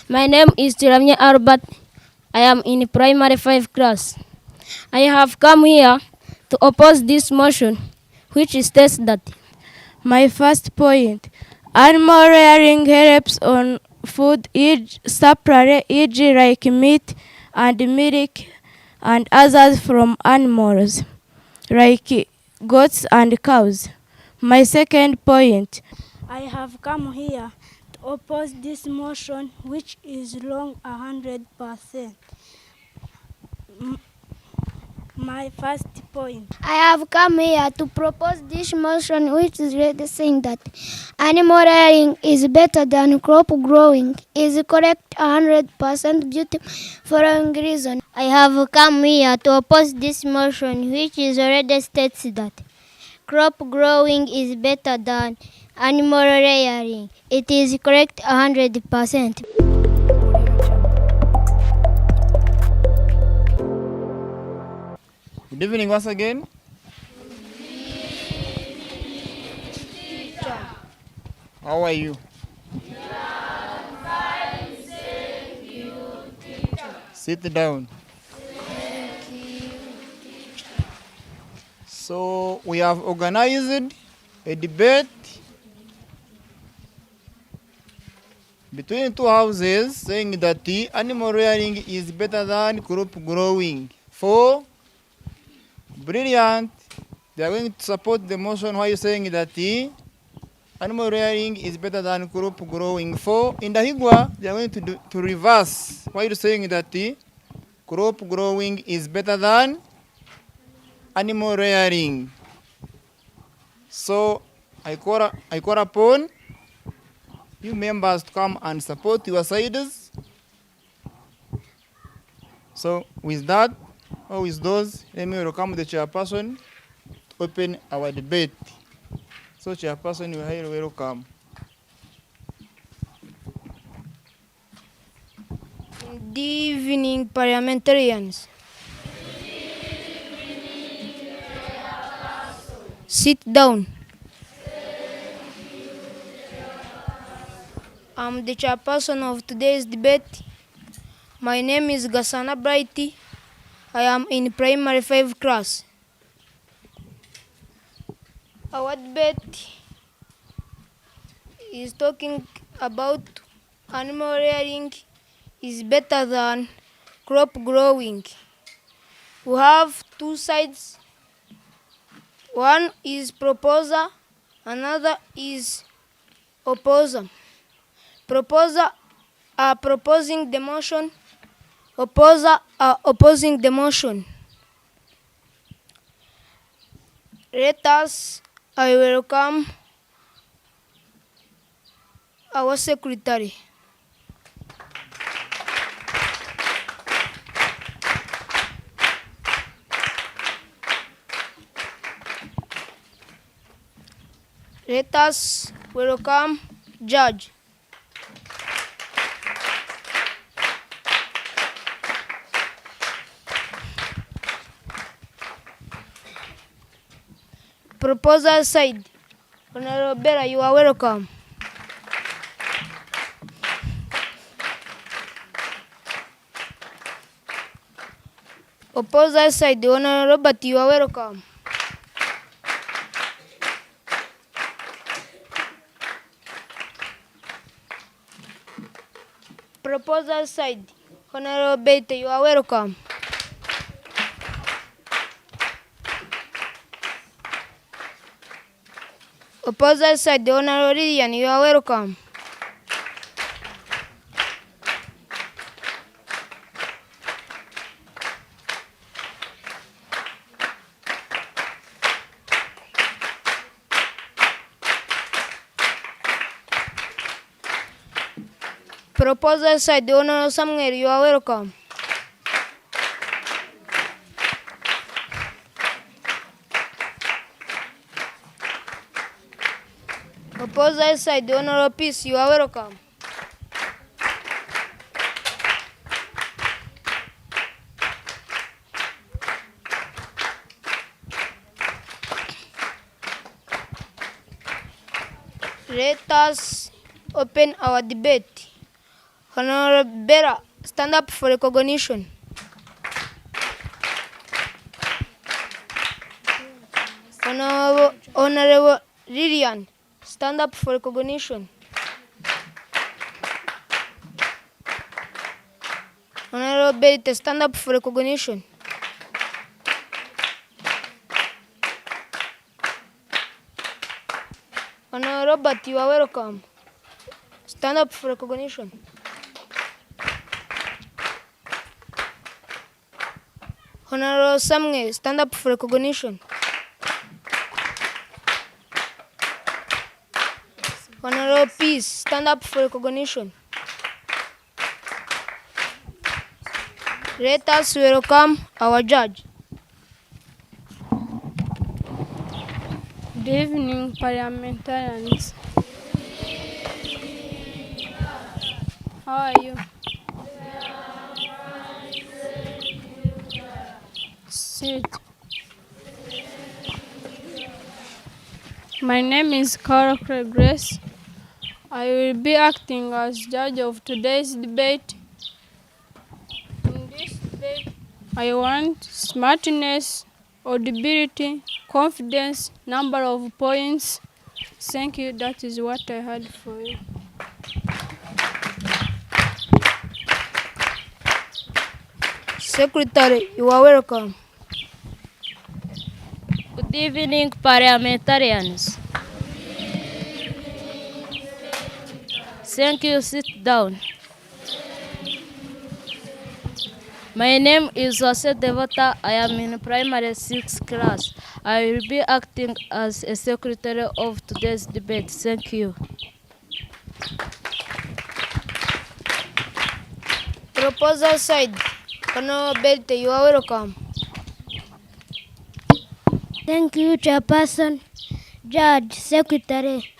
My name is Tiramye Albert. I am in primary 5 class. I have come here to oppose this motion, which states that My first point, animal rearing helps on food supply, e.g. like meat and milk and others from animals, like goats and cows. My second point, I have come here to oppose this motion, which is wrong 100%. My first point. I have come here to propose this motion, which is really saying that animal rearing is better than crop growing. Is correct 100% due to following reason. I have come here to oppose this motion, which is already states that crop growing is better than animal rearing. It is correct 100%. Good evening once again. How are you? Sit down. So we have organized a debate between two houses saying that the animal rearing is better than crop growing. For Brilliant, they are going to support the motion while saying that the animal rearing is better than crop growing. For INDAHIGWA, they are going to reverse while saying that the crop growing is better than animal rearing. So I call upon you members to come and support your sides. So with that, or with those, let me welcome the chairperson to open our debate. So chairperson, you are highly welcome. Good evening, parliamentarians. Sit down. I'm the chairperson of today's debate. My name is Gasana Brighty. I am in primary 5 class. Our debate is talking about animal rearing is better than crop growing. We have two sides. One is proposer, another is opposer. Proposer are proposing the motion, opposer are opposing the motion. Let us, I welcome our secretary. Let us welcome judge. Proposal side. Honorable Bella, you are welcome. Opposer side, Honorable Robert, you are welcome. Proposal side, Honorable Bete, you are welcome. Opposer side, Honorable Lillian, you are welcome. Proposal side, Honorable Samuel, you are welcome. Opposite side, Honorable Peace, you are welcome. Let us open our debate. Honorable Bella, stand up for recognition. Honorable Lillian, stand up for recognition. Honorable Berite, stand up for recognition. Honorable Robert, you are welcome. Stand up for recognition. Honorable Samuel, stand up for recognition. Honorable Peace, stand up for recognition. Let us welcome our judge. Good evening, parliamentarians. How are you? Sit. My name is Carol Grace. I will be acting as judge of today's debate. In this debate, I want smartness, audibility, confidence, number of points. Thank you. That is what I had for you. Secretary, you are welcome. Good evening, parliamentarians. Thank you. Sit down. My name is Jose Devota. I am in primary 6 class. I will be acting as a secretary of today's debate. Thank you. Proposal side. Honorable Berite, you are welcome. Thank you, Chairperson, Judge, Secretary.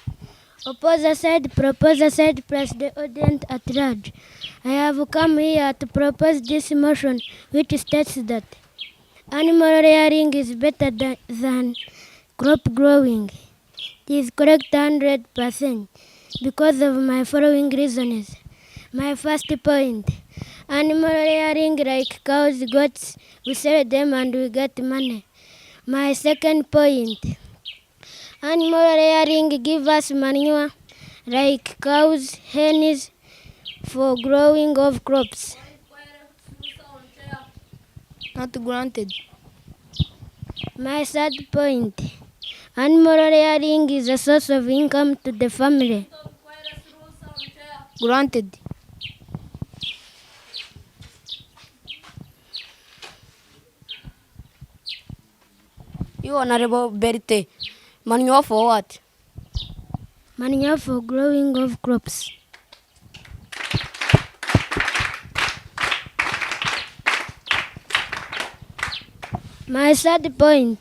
Opposer side, proposer side, plus the audience at large. I have come here to propose this motion, which states that animal rearing is better than crop growing. It is correct 100% because of my following reasons. My first point, animal rearing like cows, goats, we sell them and we get money. My second point, animal rearing give us manure like cows, hens, for growing of crops. Not granted. My third point, animal rearing is a source of income to the family. Granted. You Honorable Berite, manure for what? Manure for growing of crops. My third point,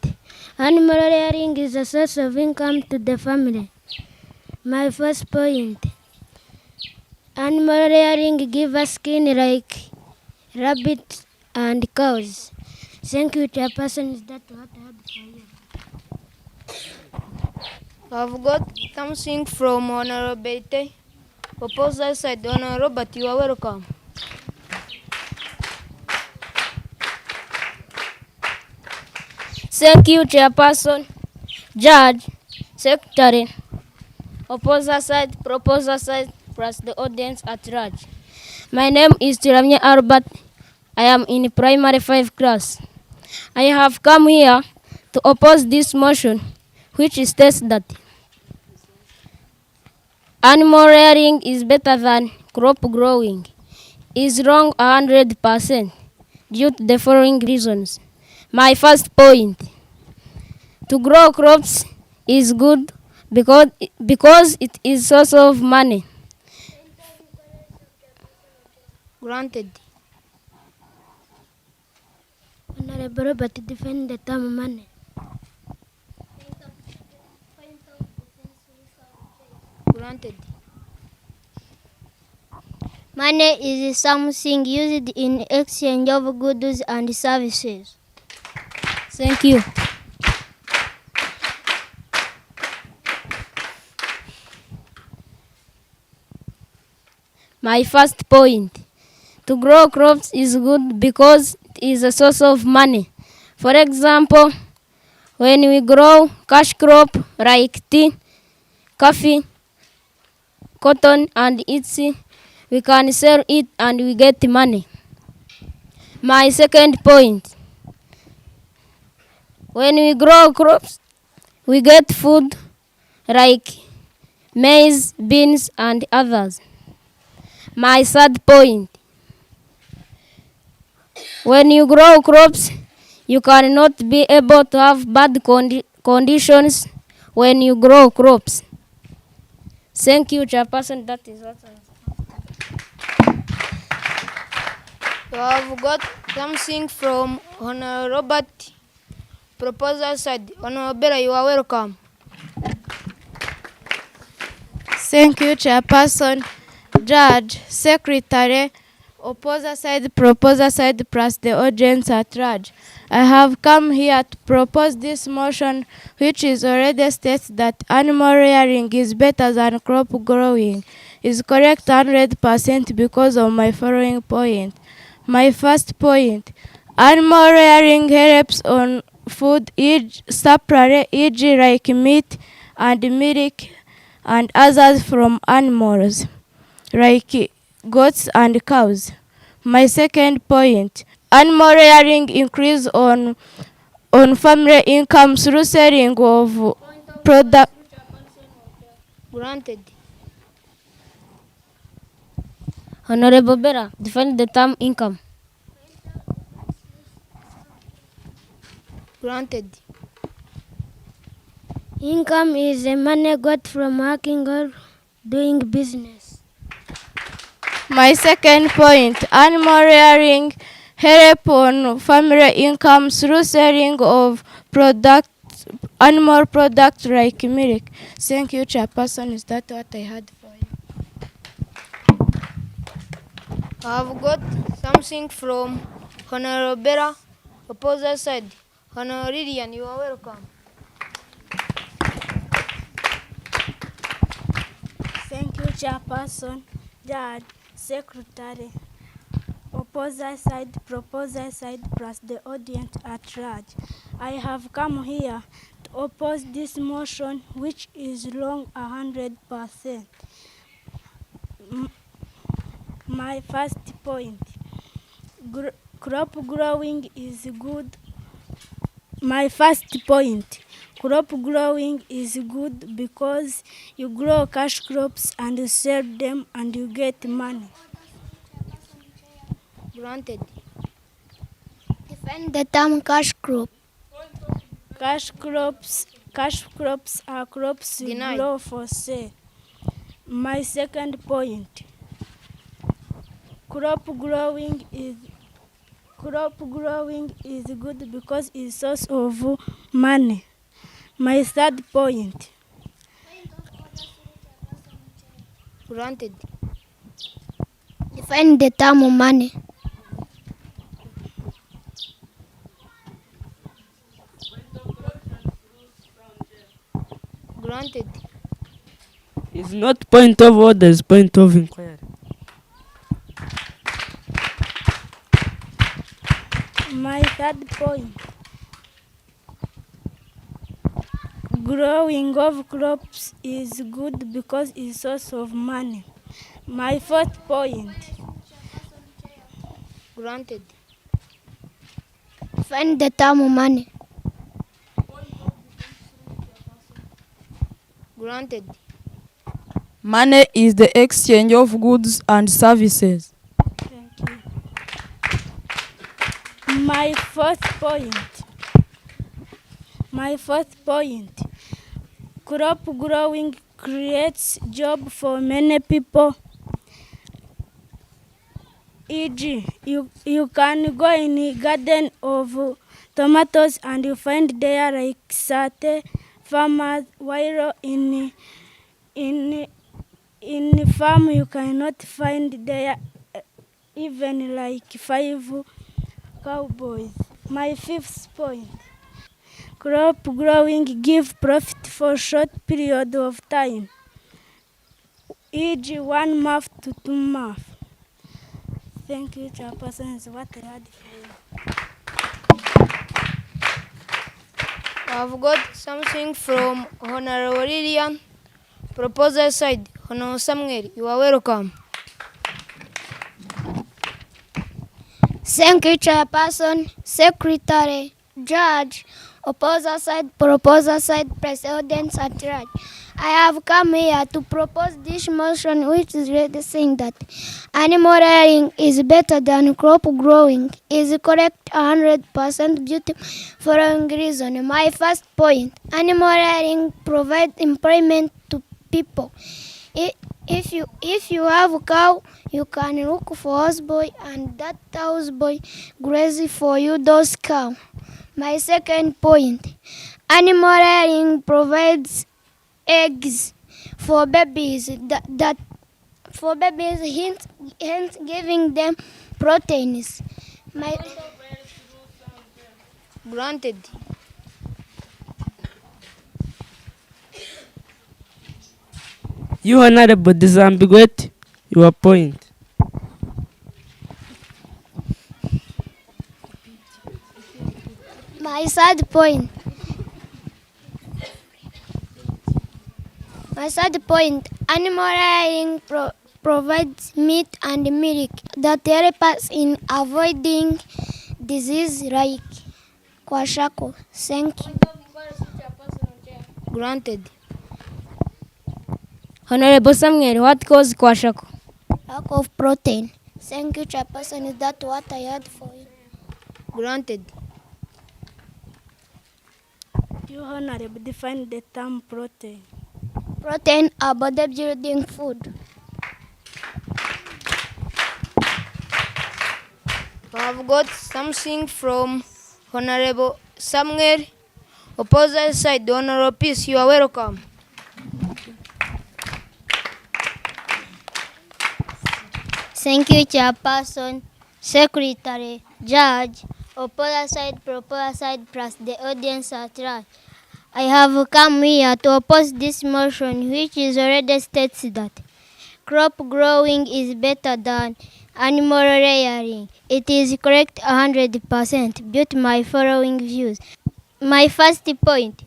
animal rearing is a source of income to the family. My first point, animal rearing give us skin like rabbits and cows. Thank you, Chairperson. Is that what I had for you? I've got something from Honorable Berite. Proposal side, Honorable Robert, you are welcome. Thank you, Chairperson, Judge, Secretary, opposer side, proposer side, plus the audience at large. My name is Tiramye Albert. I am in primary 5 class. I have come here to oppose this motion, which states that animal rearing is better than crop growing. Is wrong 100% due to the following reasons. My first point, to grow crops is good because it is source of money. Granted. Honorable Robert, defend the term money. Granted. Money is something used in exchange of goods and services. Thank you. My first point. To grow crops is good because it is a source of money. For example, when we grow cash crop like tea, coffee, cotton and etc., we can sell it and we get money. My second point. When we grow crops, we get food like maize, beans and others. My third point. When you grow crops, you cannot be able to have bad conditions when you grow crops. Thank you, Chairperson. That is what I You have got something from Honorable Robert. Proposal side. Honorable Bella, you are welcome. Thank you, Chairperson, Judge, Secretary, opposer side, proposer side, plus the audience at large. I have come here to propose this motion, which is already states that animal rearing is better than crop growing. Is correct 100% because of my following point. My first point, animal rearing helps on food supply, e.g. like meat and milk and others from animals, like goats and cows. My second point, animal rearing increase on family income through selling of product. Granted. Honorable Bera, define the term income. Granted. Income is the money got from working or doing business. My second point, animal rearing help on family income through selling of animal products like milk. Thank you, Chairperson. Is that what I had for you? I have got something from Honorable Bella, opposite side. Honorable Lillian, you are welcome. Thank you, Chairperson, Judge, Secretary, opposer side, proposer side, plus the audience at large. I have come here to oppose this motion, which is wrong 100%. My first point, crop growing is good. My first point, crop growing is good because you grow cash crops and you sell them and you get money. Granted. Define the term cash crop. Cash crops are crops you Denied. grow for sale. My second point, crop growing is good because it's source of money. My third point, Granted. Define the term money. Granted. It's not point of order, it's point of inquiry. my third point, growing of crops is good because it's source of money. My fourth point, Granted. Define the term money. Granted. Money is the exchange of goods and services. thank you. My fourth point, crop growing creates job for many people. E.g., you can go in a garden of tomatoes and you find there like 30 farmers, while in farm you cannot find there even like 5 cowboys. My fifth point, crop growing give profit for short period of time. e.g. one mouth to two mouth. Thank you, Chairperson. Is what I had for you. I've got something from Honorable Lillian. Proposal side, Honorable Samuel, you are welcome. Thank you, Chairperson, Secretary, Judge, Opposer side, Proposer side, President at large. I have come here to propose this motion which is really saying that animal rearing is better than crop growing. Is correct 100% due to following reason. My first point, animal rearing provides employment to people. If you have a cow, you can look for houseboy and that houseboy graze for you those cow. My second point, animal rearing provides eggs for babies that for babies, hence giving them proteins. Granted. You Honorable disambiguate your point. My third point, animal rearing provides meat and milk that help us in avoiding disease like kwashiorkor. Thank you. Granted. Honorable Samuel, what causes kwashiorkor? Lack of protein. Thank you, Chairperson. Is that what I had for you? Granted. You Honorable define the term protein. Protein are body-building food. I've got something from Honorable Samuel. Opposite side, Honorable Peace, you are welcome. Thank you, Chairperson, Secretary, Judge, Opposer side, Proposer side, plus the audience at large. I have come here to oppose this motion which is already states that crop growing is better than animal rearing. It is correct 100% due to my following views. My first point,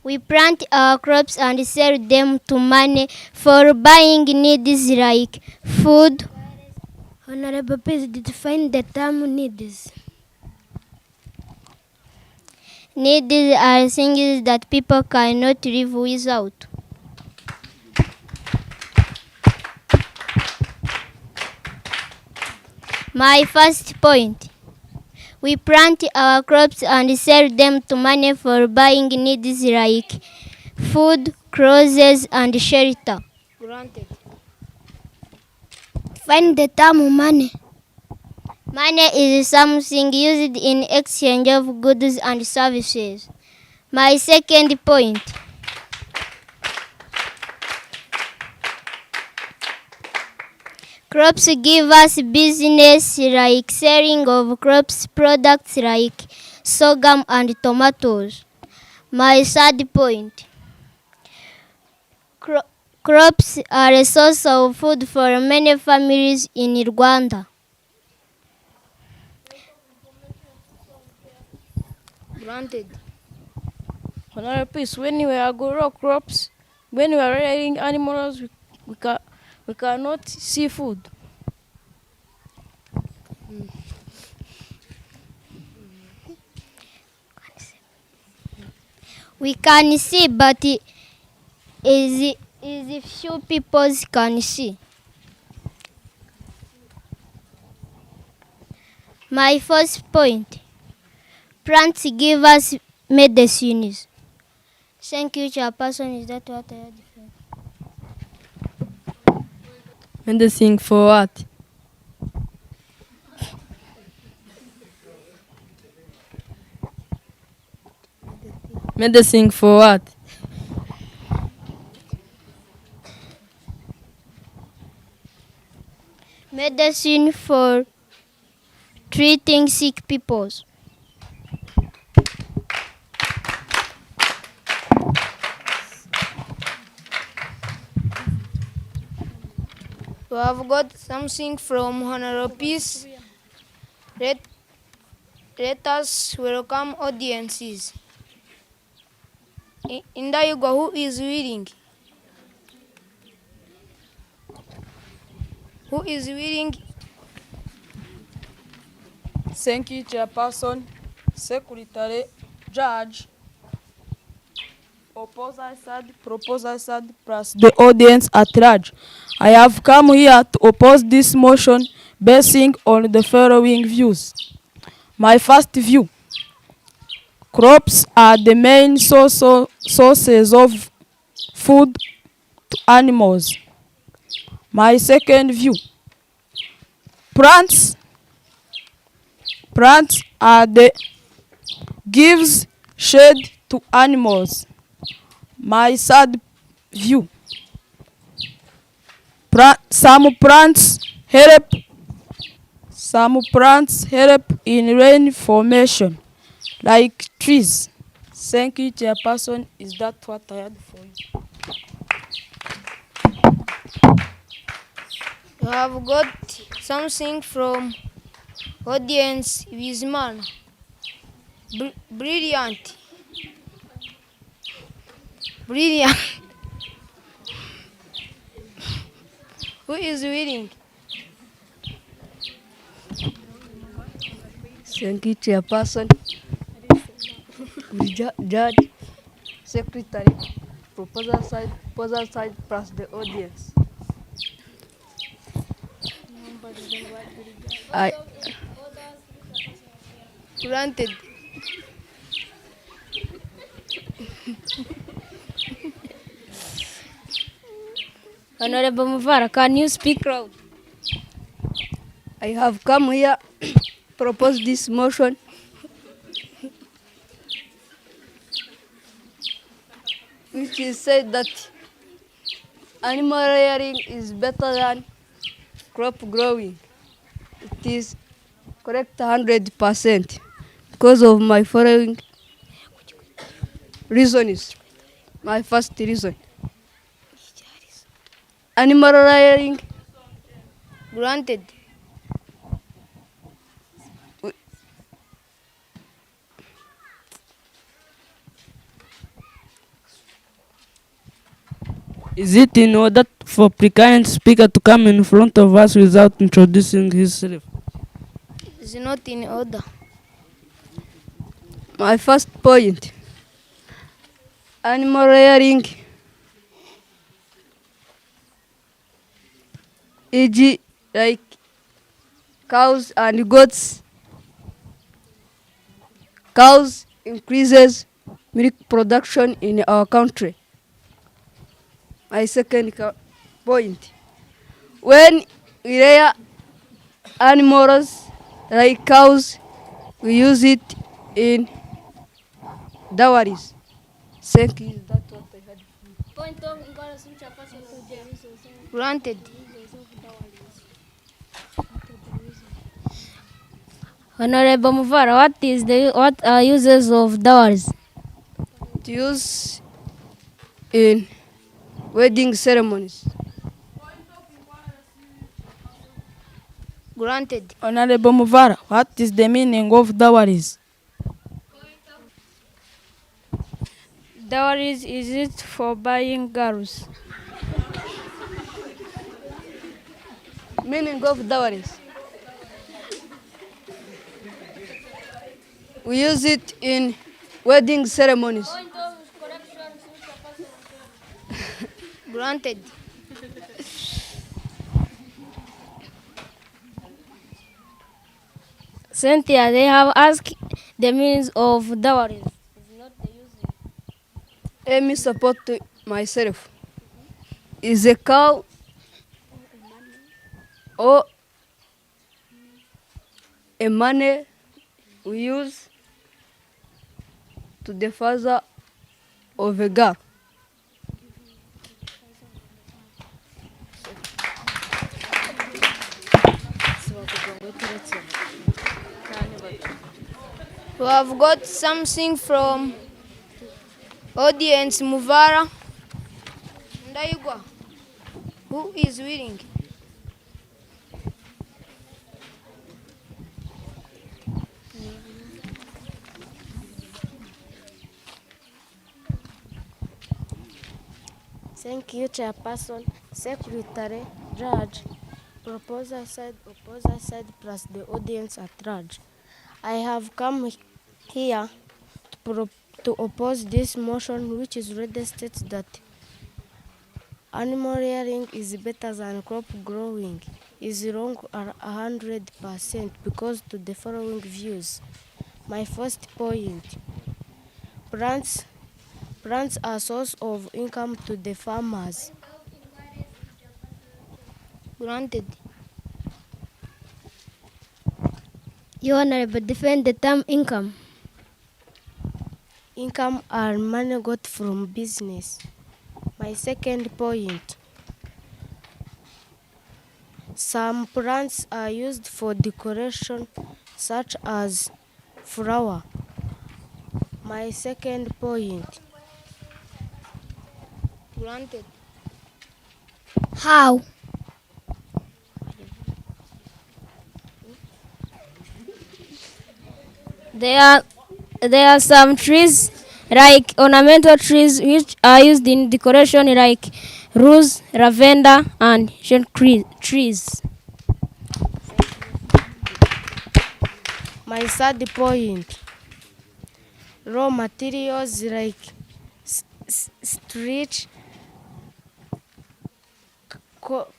we plant our crops and sell them to money for buying needs like food. Honorable, please define the term needs. Needs are things that people cannot live without. My first point, we plant our crops and sell them to money for buying needs like food, clothes, and shelter. Granted. Define the term money. Money is something used in exchange of goods and services. My second point, crops give us business like selling of crops products like sorghum and tomatoes. My third point, crops are a source of food for many families in Rwanda. Granted. Honorable Peace, when we are grow crops, when we are rearing animals, we cannot see food. We can see, but is few people can see. My first point, plants give us medicines. Thank you, Chairperson. Is that what I had? Medicine for what? Medicine for what? Medicine for treating sick people. We have got something from Honorable Peace. Let us welcome audiences. Indahigwa, who is willing? Who is willing? Thank you, Chairperson, Secretary, Judge, opposer side, proposer side, plus the audience at large. I have come here to oppose this motion basing on the following views. My first view: crops are the main sources of food to animals. My second view: plants are the gives shade to animals. My third view: some plants help in rain formation, like trees. Thank you, Chairperson. Is that what I had for you? We have got something from audience with man. Brilliant. Brilliant. Who is willing? Thank you, Chairperson, Judge, Secretary, proposer side, plus the audience. Granted. Honorable Muvara, can you speak loud? I have come here propose this motion which is said that animal rearing is better than crop growing. It is correct 100% because of my following reasons. My first reason: animal rearing Granted. Is it in order for precurrent speaker to come in front of us without introducing himself? It's not in order. My first point: animal rearing, e.g. like cows and goats. Cows increases milk production in our country. My second point: when we rear animals like cows, we use it in dowries. Thank you. That's what I had. Granted. Honorable Muvara, what are uses of dowries? To use in wedding ceremonies. Granted. Honorable Muvara, what is the meaning of dowries? Dowries is it for buying girls. Meaning of dowries: we use it in wedding ceremonies. Granted. Cynthia, they have asked the means of dowries. Let me support myself. Is a cow or a money we use to the father of a girl. We have got something from audience Muvara. Indahigwa, who is willing? Thank you, Chairperson, Secretary, Judge, Proposer side, Opposer side, plus the audience at large. I have come here to oppose this motion, which is read states that animal rearing is better than crop growing. Is wrong 100% because to the following views. My first point: plants are source of income to the farmers. Granted. Your Honorable, defend the term income. Income are money got from business. My second point: some plants are used for decoration, such as flower. My second point: Granted. How? there are some trees, like ornamental trees, which are used in decoration, like rose, lavender, and shade trees. My third point: raw materials like stretch,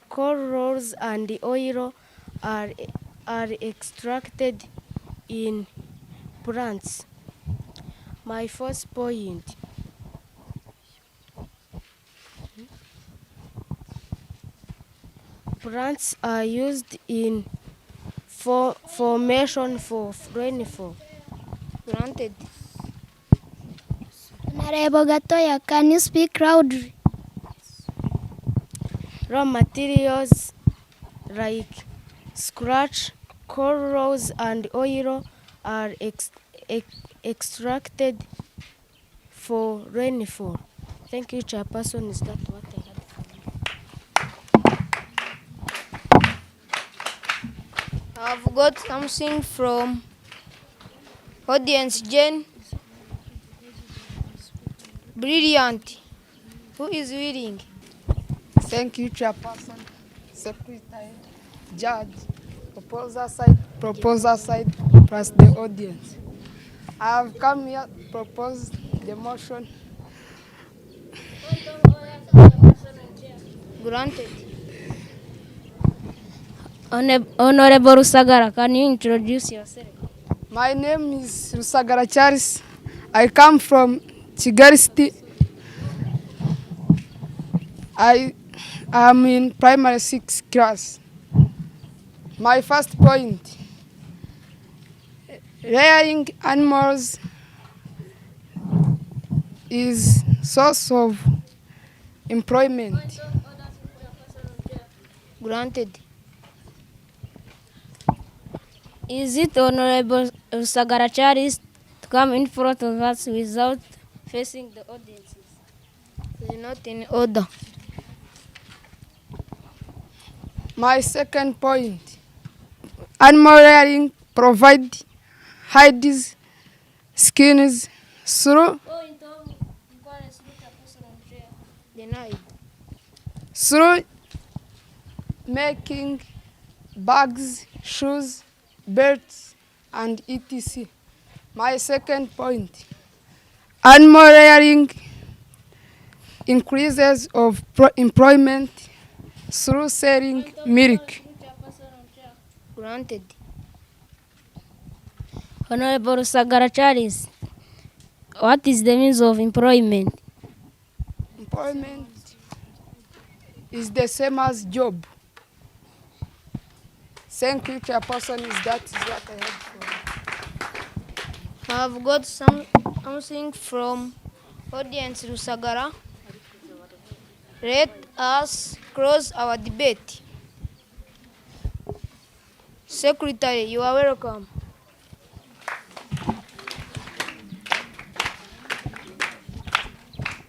corals, and oil are extracted in plants. My first point: plants are used in formation for rainfall. Granted. Honorable Gatoya, can you speak loudly? Raw materials like scratch, corals, and oil are extracted for rainfall. Thank you, Chairperson. Is that what I had for you? I've got something from audience Jane. Brilliant. Who is willing? Thank you, Chairperson, Secretary, Judge, Proposer side, plus the audience. I have come here to propose the motion. Granted. Honorable Rusagara, can you introduce yourself? My name is Rusagara Charles. I come from Kigali City. I am in primary 6 class. My first point: rearing animals is source of employment. Granted. Is it Honorable Rusagara Charles to come in front of us without facing the audiences? It is not in order. My second point: animal rearing provide hides, skins through Denied. making bags, shoes, belts, and etc. My second point: animal rearing increases of employment through selling milk. Granted. Honorable Rusagara Charles, what is the means of employment? Employment is the same as job. Thank you, Chairperson. That is what I have for you. I've got something from audience Rusagara. Let us close our debate. Secretary, you are welcome.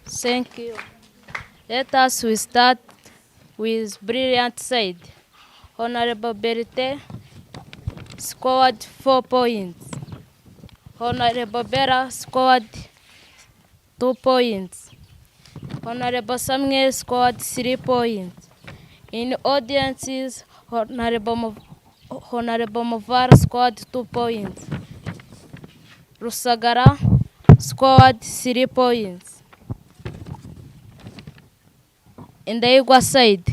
Thank you. Let us start with brilliant side. Honorable Berite scored 4 points. Honorable Bera scored 2 points. Honorable Samuel scored 3 points. In audiences, Honorable Mavar scored 2 points. Rusagara scored 3 points. In the Igwa side,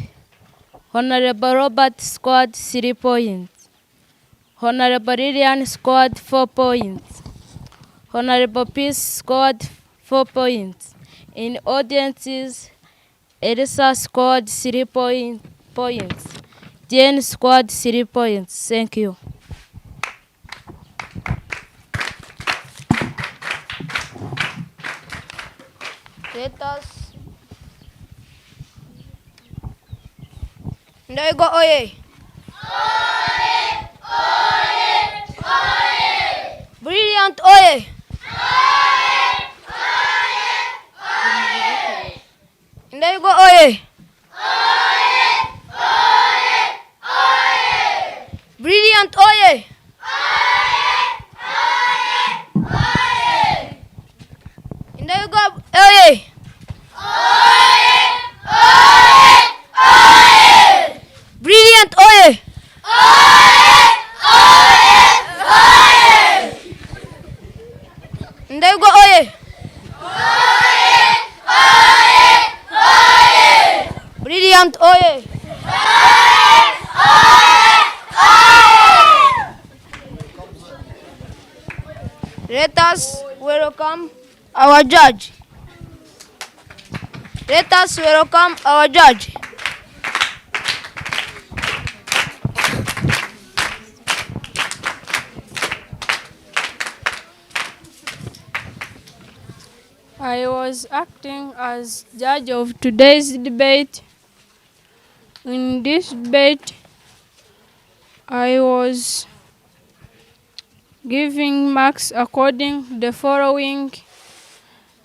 Honorable Robert scored 3 points. Honorable Lillian scored 4 points. Honorable Peace scored 4 points. In audiences, Elisa scored 3 points. Jane scored 3 points. Thank you. Let us. Indahigwa oye! Brilliant oye! Indahigwa oye! Brilliant oye! Indahigwa oye! Brilliant oye! Indahigwa oye! Brilliant oye! Let us welcome our judge. Let us welcome our judge. I was acting as judge of today's debate. In this debate, I was giving marks according to the following: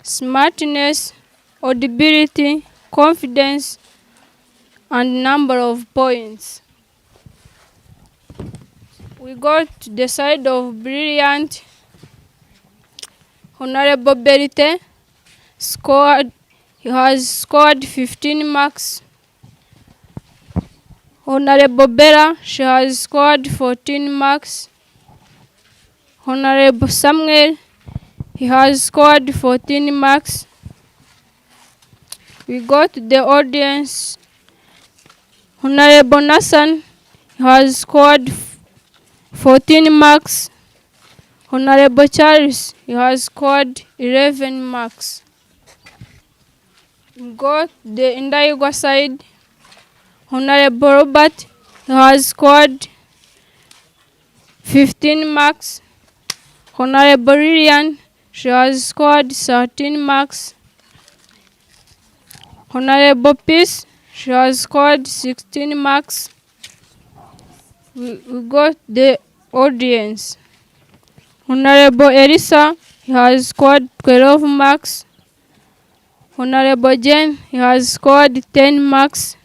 smartness, audibility, confidence, and number of points. We got to the side of brilliant. Honorable Berite has scored 15 marks. Honorable Bella, she has scored 14 marks. Honorable Samuel, he has scored 14 marks. We go to the audience. Honorable Nassan has scored 14 marks. Honorable Charles, he has scored 11 marks. We go to the Indahigwa side. Honorable Robert, he has scored 15 marks. Honorable Lillian, she has scored 13 marks. Honorable Peace, she has scored 16 marks. We got the audience. Honorable Elisa, he has scored 12 marks. Honorable Jane, he has scored 10 marks.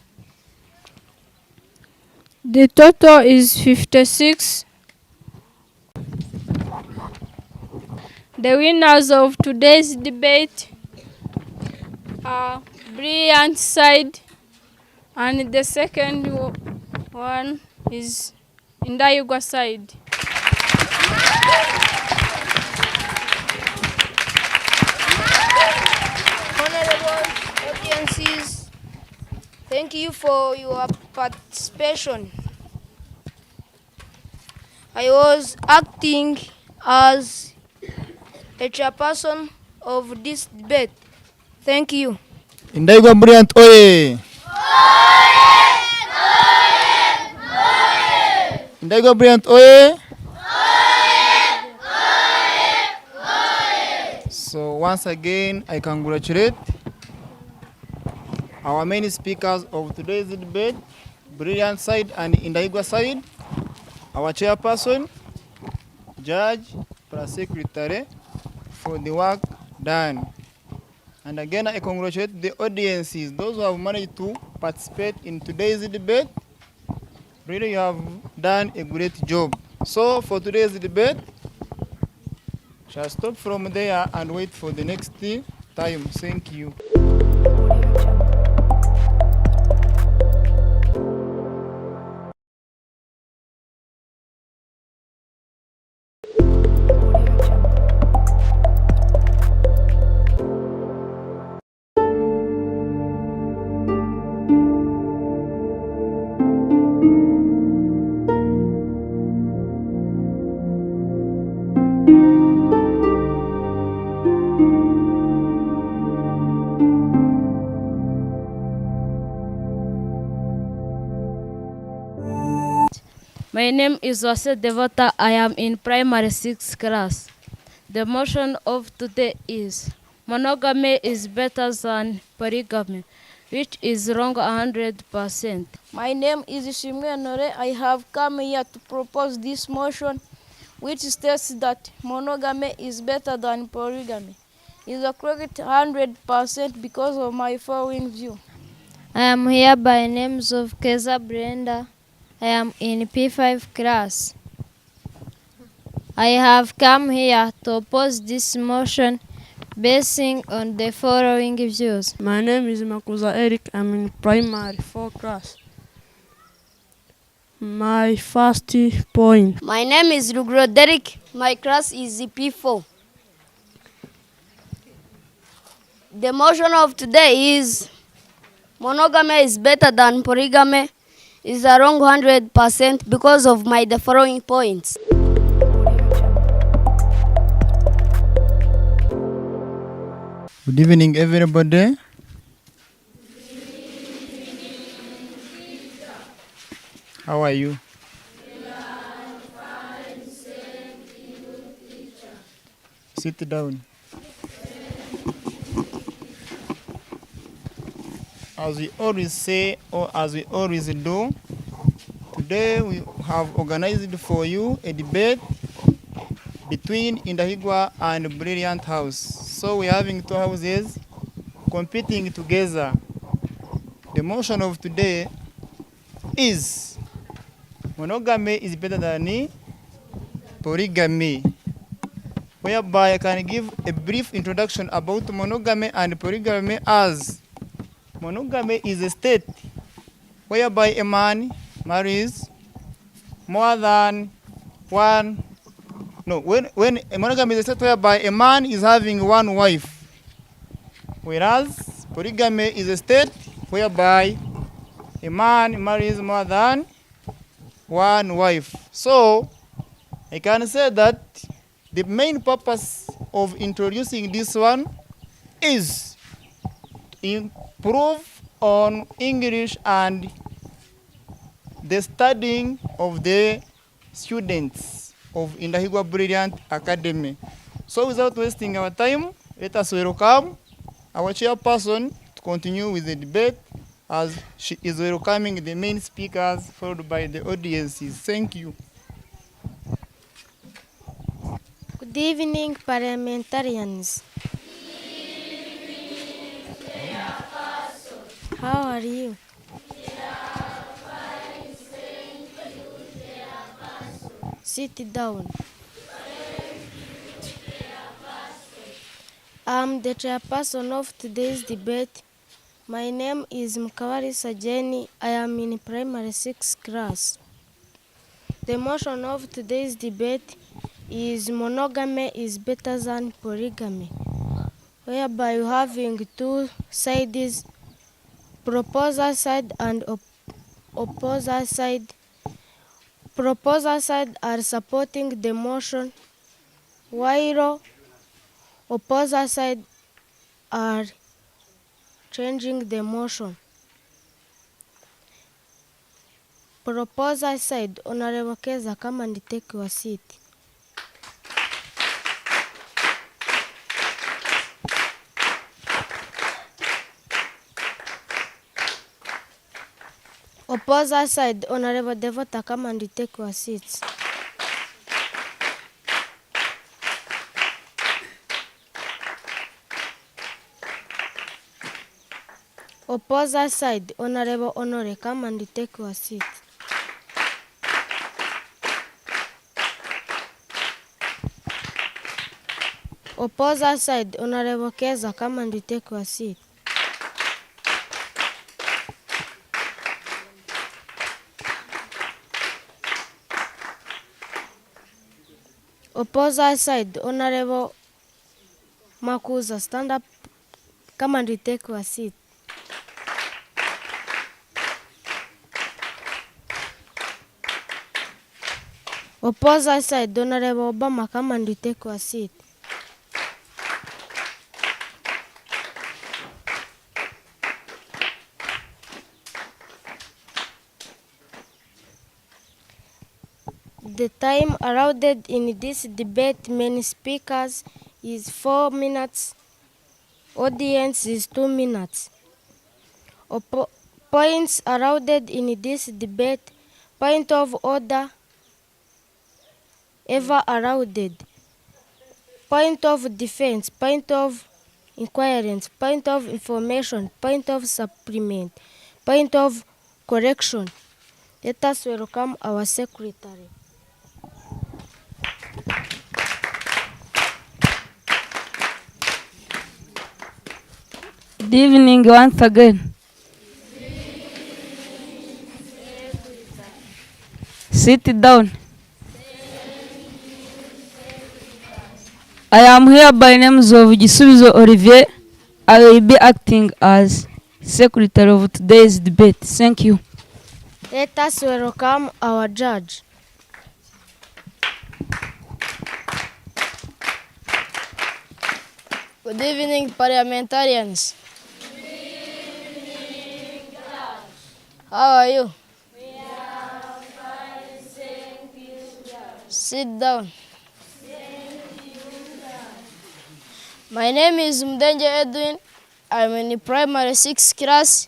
The total is 56. The winners of today's debate are Brilliant side, and the second one is Indahigwa side. Honorable audiences, thank you for your participation. I was acting as a chairperson of this debate. Thank you. Indahigwa Brilliant oye! Indahigwa Brilliant oye! So once again, I congratulate our main speakers of today's debate, Brilliant side and Indahigwa side, our chairperson, judge, plus secretary for the work done. And again, I congratulate the audiences, those who have managed to participate in today's debate. Really, you have done a great job. So for today's debate, shall stop from there and wait for the next time. Thank you. My name is Jose Devota. I am in primary 6 class. The motion of today is monogamy is better than polygamy, which is wrong 100%. My name is Shimwe Nore. I have come here to propose this motion, which states that monogamy is better than polygamy. It is correct 100% because of my following view. I am here by names of Keza Brenda. I am in P5 class. I have come here to oppose this motion basing on the following views. My name is Makuza Eric. I'm in primary 4 class. My first point. My name is Rugro Derek. My class is P4. The motion of today is monogamy is better than polygamy. Is a wrong 100% because of the following points. Good evening, everybody. How are you? Sit down. As we always say, or as we always do, today we have organized for you a debate between Indahigwa and Brilliant House. So we're having two houses competing together. The motion of today is monogamy is better than polygamy, whereby I can give a brief introduction about monogamy and polygamy. As monogamy is a state whereby a man marries more than one. No, when a monogamy is a state whereby a man is having one wife, whereas polygamy is a state whereby a man marries more than one wife. So I can say that the main purpose of introducing this one is to improve on English and the studying of the students of Indahigwa Brilliant Academy. So without wasting our time, let us welcome our chairperson to continue with the debate, as she is welcoming the main speakers followed by the audiences. Thank you. Good evening, parliamentarians. How are you? Sit down. I'm the chairperson of today's debate. My name is Mkawari Sajeni. I am in primary 6 class. The motion of today's debate is monogamy is better than polygamy, whereby you having two sides, proposer side and opposer side. Proposer side are supporting the motion, while opposer side are changing the motion. Proposer side, Honorable Keza, come and take your seat. Opposer side, Honorable Devota, come and take your seats. Opposer side, Honorable Honore, come and take your seat. Opposer side, Honorable Keza, come and take your seat. Opposer side, Honorable Makuza, stand up, come and take your seat. Opposer side, Honorable Obama, come and take your seat. The time allowed in this debate, many speakers, is 4 minutes. Audience is 2 minutes. Points allowed in this debate. Point of order ever allowed. Point of defense, point of inquiry, point of information, point of supplement, point of correction. Let us welcome our secretary. Good evening once again. Sit down. I am here by names of Gisubizo Olivier. I will be acting as secretary of today's debate. Thank you. Let us welcome our judge. Good evening, parliamentarians. How are you? We are fine, thank you, Judge. Sit down. Thank you, Judge. My name is Mdenje Edwin. I'm in the primary 6 class.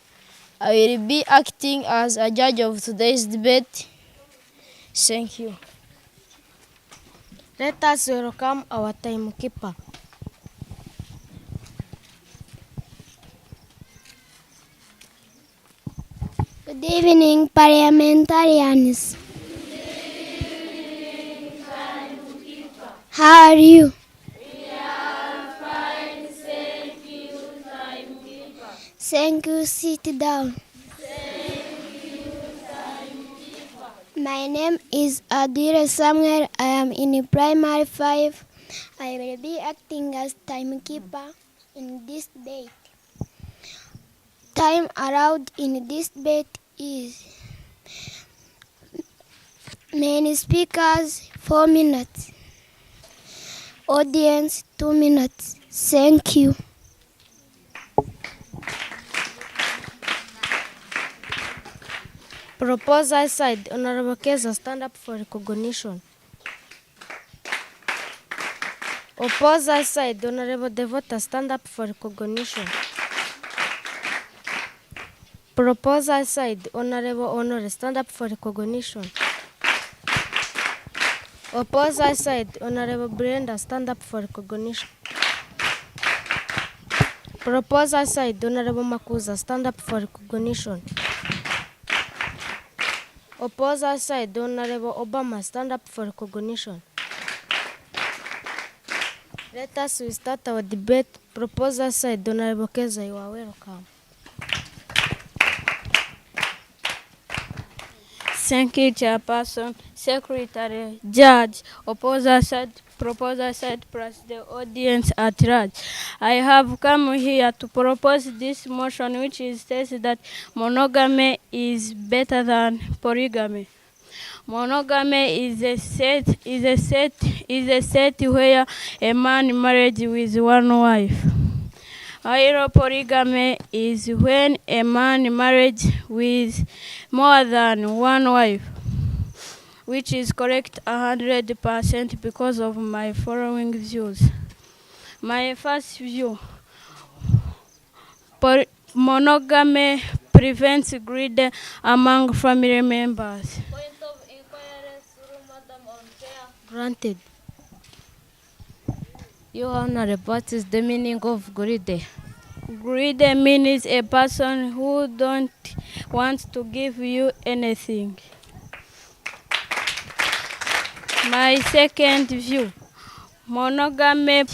I will be acting as a judge of today's debate. Thank you. Let us welcome our timekeeper. Good evening, parliamentarians. How are you? We are fine, thank you, timekeeper. Thank you, sit down. Thank you, timekeeper. My name is Adire Samuel. I am in primary 5. I will be acting as timekeeper in this debate. Time allowed in this debate is many speakers 4 minutes. Audience 2 minutes. Thank you. Proposal side, Honorable Keza, stand up for recognition. Opposer side, Honorable Devota, stand up for recognition. Proposer side, Honorable Honore, stand up for recognition. Opposer side, Honorable Brenda, stand up for recognition. Proposer side, Honorable Makuza, stand up for recognition. Opposer side, Honorable Obama, stand up for recognition. Let us start our debate. Proposer side, Honorable Keza, you are welcome. Thank you, Chairperson, Secretary, Judge, Opposer side, Proposer side, plus the audience at large. I have come here to propose this motion, which is states that monogamy is better than polygamy. Monogamy is a set where a man married with one wife. While polygamy is when a man married with more than one wife, which is correct 100% because of my following views. My first view, monogamy prevents greed among family members. Point of inquiry through Madam on chair. Granted. Your Honor, what is the meaning of greed? Greed means a person who don't want to give you anything. My second view, monogamy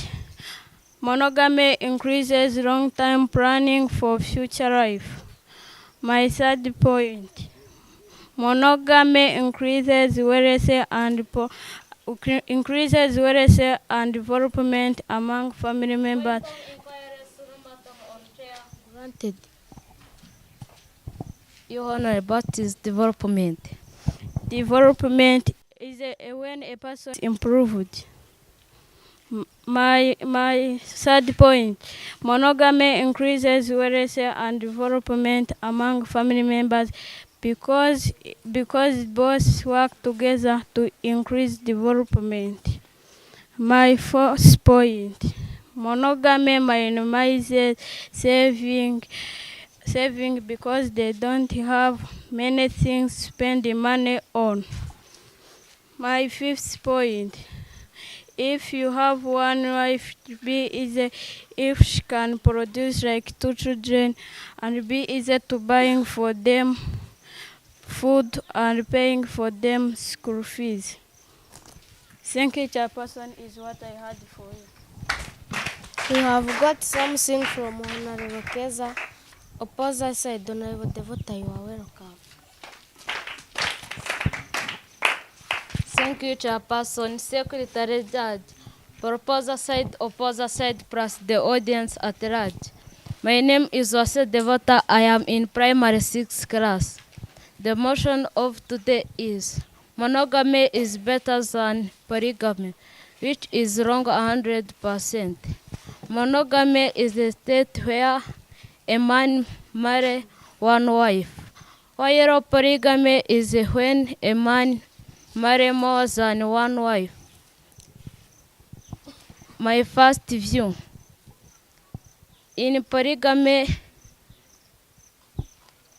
increases long-term planning for future life. My third point, monogamy increases wealth and development among family members. Granted. Your Honor, what is development? Development is when a person is improved. My third point, monogamy increases wealth and development among family members because both work together to increase development. My first point, monogamy minimizes saving because they don't have many things to spend the money on. My fifth point, if you have one wife, be easy if she can produce like 2 children, and be easy to buying for them food and paying for them school fees. Thank you, Chairperson, is what I had for you. We have got something from Honorable Keza. Opposite side, Honorable Devota, you are welcome. Thank you, Chairperson. Secretary Judge, proposer side, plus the audience at large. My name is Jose Devota. I am in primary 6 class. The motion of today is monogamy is better than polygamy, which is wrong 100%. Monogamy is a state where a man marries one wife, while polygamy is when a man marries more than one wife. My first view. In polygamy,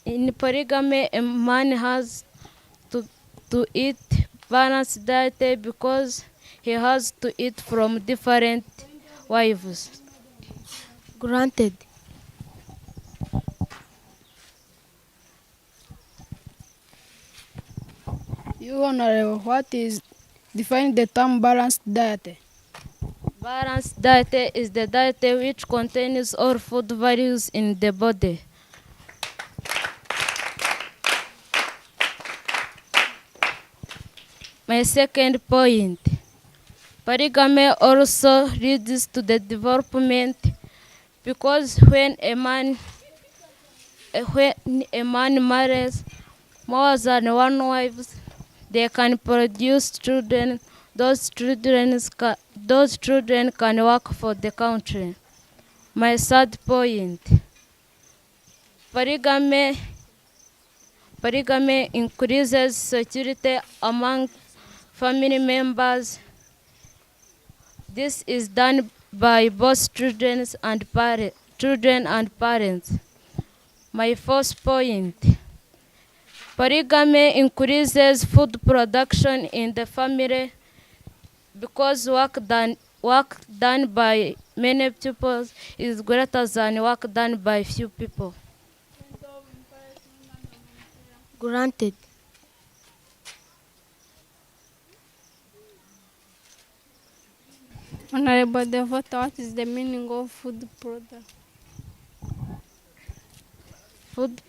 a man has to eat balanced diet because he has to eat from different wives. Granted. You Honorable, what is define the term balanced diet? Balanced diet is the diet which contains all food values in the body. My second point, polygamy also leads to the development because when a man marries more than one wife, they can produce children. Those children can work for the country. My third point, polygamy increases security among family members. This is done by both children and parents. My fourth point, polygamy increases food production in the family because work done by many people is greater than work done by few people. Granted. Honorable Devota, what is the meaning of food product? Food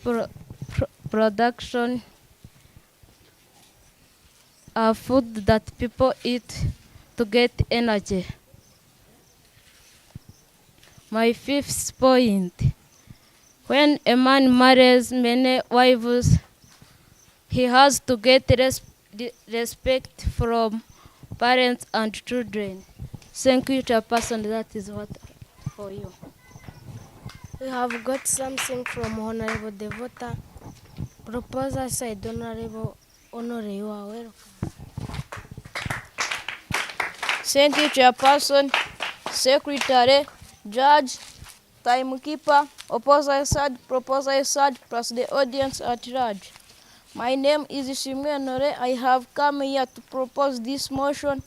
production are food that people eat to get energy. My fifth point, when a man marries many wives, he has to get respect from parents and children. Thank you, Chairperson. That is what for you. We have got something from Honorable Devota. Proposer side, Honorable Honore, you are welcome. Thank you, Chairperson, Secretary, Judge, Timekeeper, Opposite side, Proposer side, plus the audience at large. My name is Shimwe Nore. I have come here to propose this motion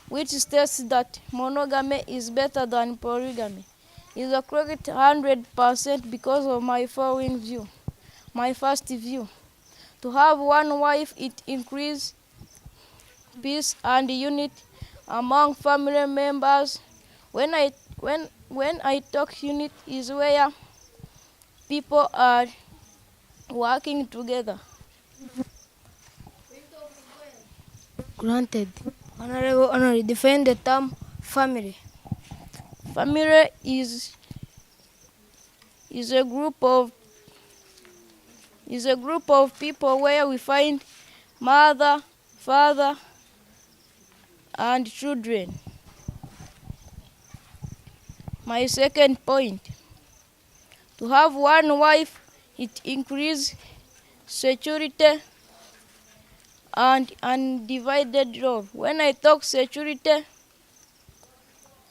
which states that monogamy is better than polygamy. It is correct 100% because of my following view. My first view, to have one wife, it increases peace and unity among family members. When I talk unity is where people are working together. Granted. Honorable Honor, define the term family. Family is a group of people where we find mother, father, and children. My second point, to have one wife, it increases security, and undivided role. When I talk security,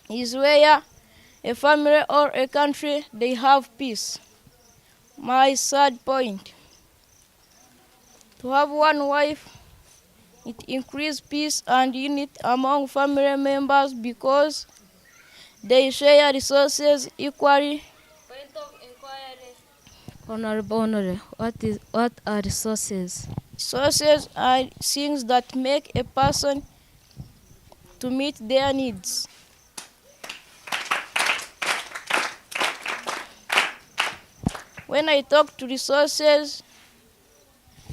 is where a family or a country they have peace. My third point, to have one wife, it increases peace and unity among family members because they share resources equally. Point of inquiry. Honorable, what are resources? Resources are things that make a person to meet their needs. When I talk to resources,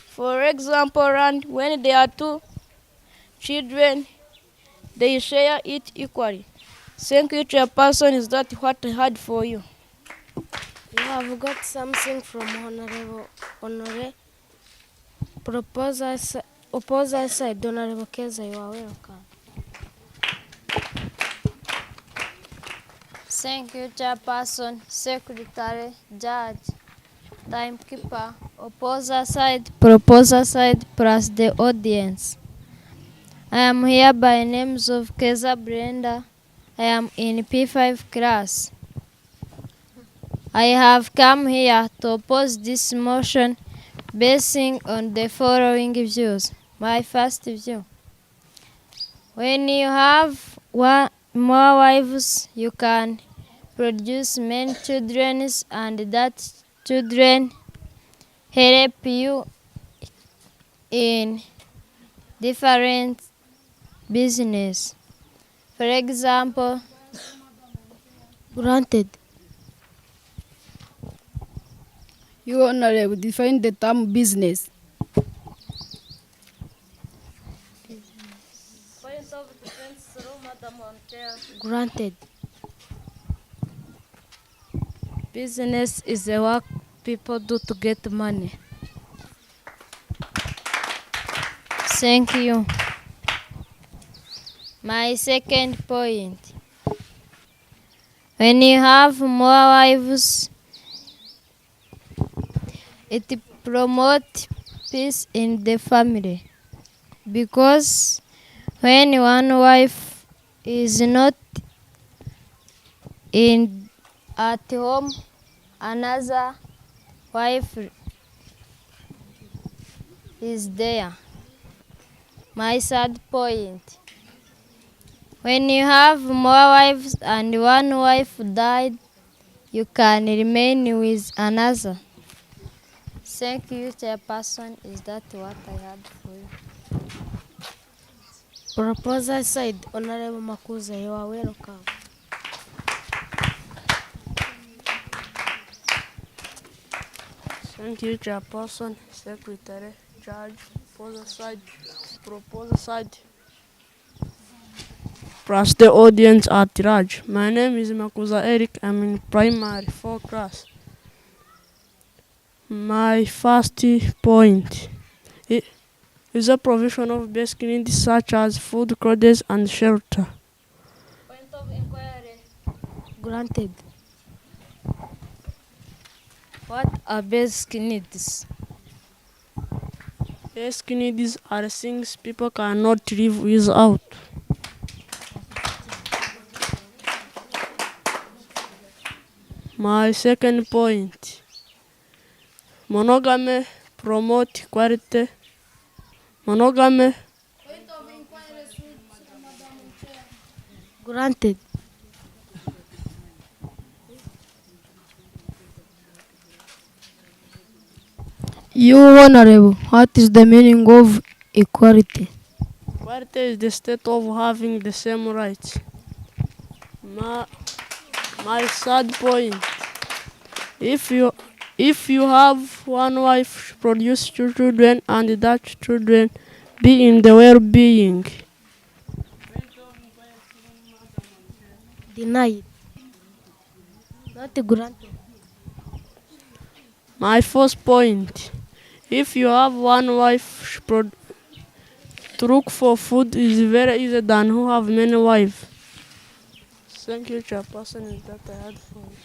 for example, and when there are two children, they share it equally. Thank you, Chairperson. Is that what I had for you? You have got something from Honorable Honore. Opposite side, Honorable Keza, you are welcome. Thank you, Chairperson, Secretary, Judge, Timekeeper, opposer side, proposer side, plus the audience. I am here by names of Keza Brenda. I am in P5 class. I have come here to oppose this motion basing on the following views. My first view. When you have more wives, you can produce many children, and that children help you in different business. For example, Granted. You Honorable, define the term business. Point of defense through Madam Monteiro. Granted. Business is the work people do to get money. thank you. My second point. When you have more wives, it promotes peace in the family. Because when one wife is not at home, another wife is there. My third point. When you have more wives and one wife died, you can remain with another. Thank you, Chairperson. Is that what I had for you? Proposal side, Honorable Makuza, you are welcome. Thank you, Chairperson, Secretary, Judge, proposer side, plus the audience at large. My name is Makuza Eric. I'm in primary 4 class. My first point is a provision of basic needs such as food, clothes, and shelter. Point of inquiry. Granted. What are basic needs? Basic needs are things people cannot live without. My second point. Monogamy promote equality. Monogamy. Granted. You Honorable, what is the meaning of equality? Equality is the state of having the same rights. My third point. If you have one wife, produce 2 children, and that children be in the well-being. Denied. Not granted. My first point. If you have one wife, to look for food is very easy than who have many wives. Thank you, Chairperson. Is that I had for you.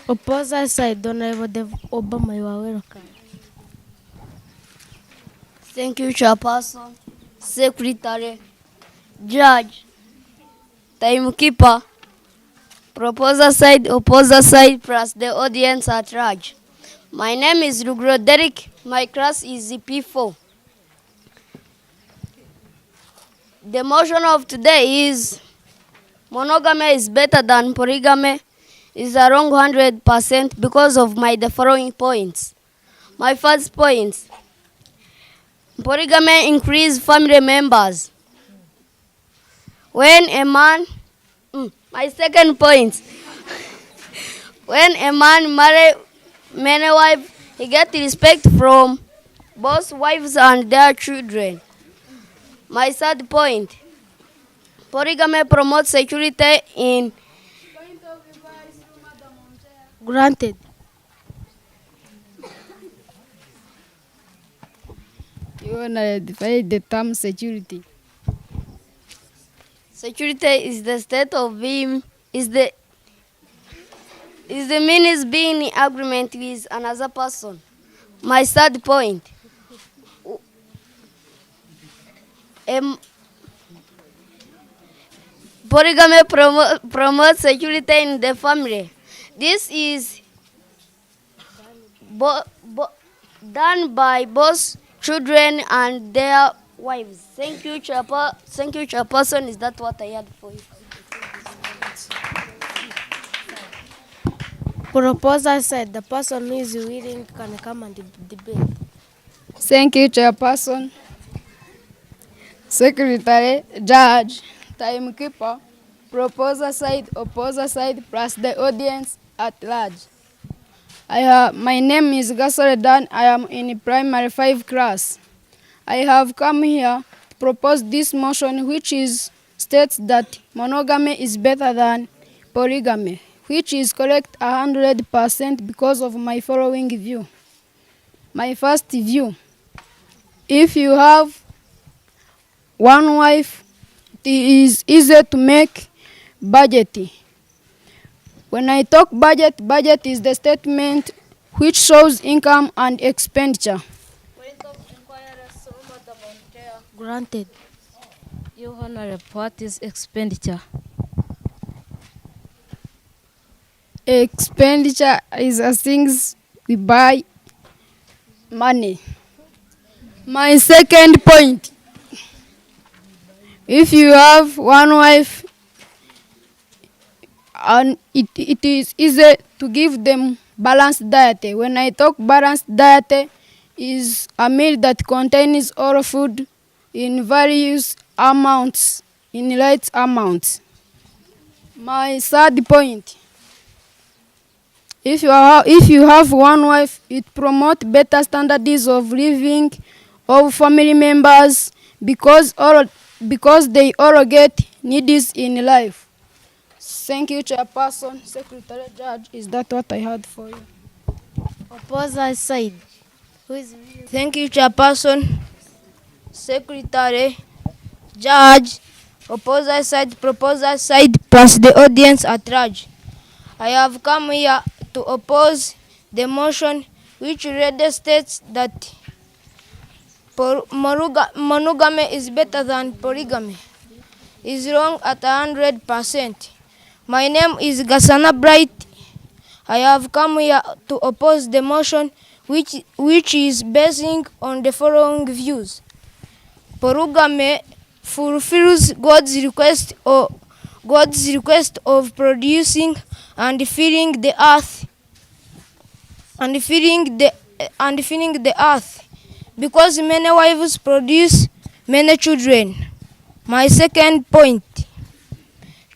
Opposite side, Honorable Obama, you are welcome. Thank you, Chairperson, Secretary, Judge, Timekeeper, Proposer side, Opposer side, plus the audience at large. My name is Rugro Derek. My class is P4. The motion of today is monogamy is better than polygamy is a wrong 100% because of the following points. My first point, polygamy increase family members. When a man, my second point, when a man marry many wives, he gets respect from both wives and their children. My third point, polygamy promotes security in. Granted. You want to define the term security. Security is the state of being, is the means being in agreement with another person. My third point, polygamy promotes security in the family. This is done by both children and their wives. Thank you, Chairperson. Is that what I had for you? Proposer said the person who is willing can come and debate. Thank you, Chairperson, Secretary, Judge, Timekeeper, Proposer side, Opposer side, plus the audience at large. My name is Gasoredan. I am in primary 5 class. I have come here to propose this motion which states that monogamy is better than polygamy, which is correct 100% because of my following view. My first view, if you have one wife, it is easy to make budget. When I talk budget is the statement which shows income and expenditure. Granted. Your Honorable, what is expenditure? Expenditure is a things we buy money. My second point, if you have one wife, and it is easy to give them balanced diet. When I talk balanced diet, is a meal that contains all food in various amounts, in right amounts. My third point, if you have one wife, it promotes better standards of living of family members because they all get needs in life. Thank you, Chairperson, Secretary, Judge. Is that what I had for you? Opposer side. Who is Thank you, Chairperson, Secretary, Judge, Opposer side, Proposer side, plus the audience at large. I have come here to oppose the motion which already states that monogamy is better than polygamy. Is wrong at 100%. My name is Gasana Bright. I have come here to oppose the motion which is basing on the following views. Polygamy fulfills God's request of producing and filling the earth because many wives produce many children. My second point,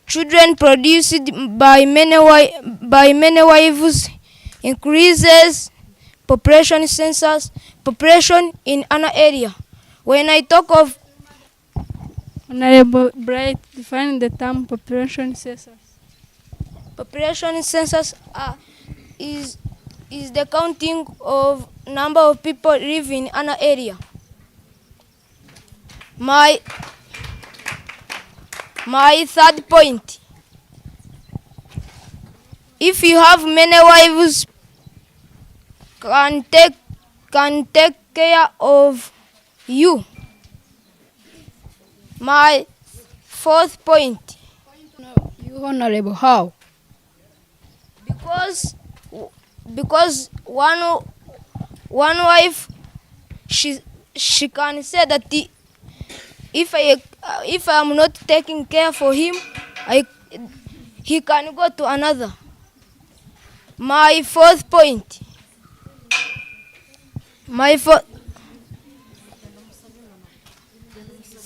children produced by many wives increases population in an area. When I talk of Honorable Bright, define the term population census. Population census is the counting of number of people living in an area. My third point, if you have many wives, can take care of you. My fourth point. You honorable, how? Because one wife, she can say that if I am not taking care for him, he can go to another. My fourth point.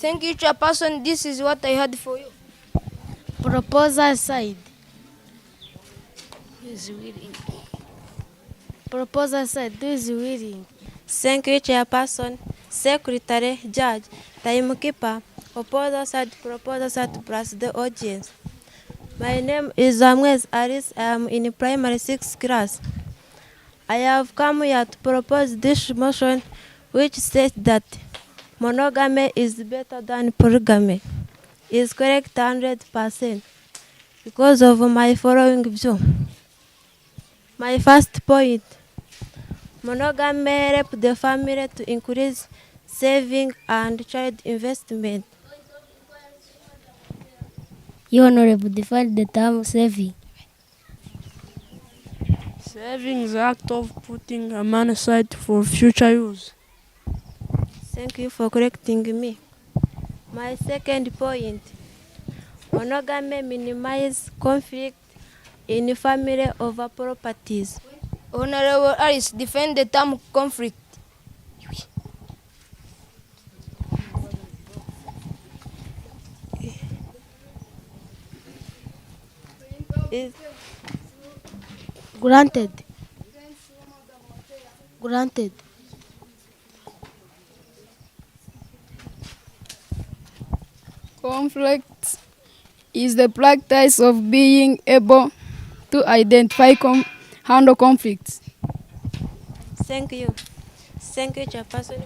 Thank you, Chairperson. This is what I had for you. Proposal side. Who is willing? Proposal side. Who is willing? Thank you, Chairperson, Secretary, Judge, Timekeeper, Proposal side plus the audience. My name is Amwez Alice. I am in primary 6th class. I have come here to propose this motion which states that monogamy is better than polygamy. Is correct 100% because of my following view. My first point, monogamy helps the family to increase saving and child investment. You Honorable, define the term saving. Saving is the act of putting a money aside for future use. Thank you for correcting me. My second point, monogamy minimizes conflict in family over properties. Honorable Alice, defend the term conflict. Granted. Granted. Conflict is the practice of being able to identify handle conflicts. Thank you. Thank you, Chairperson.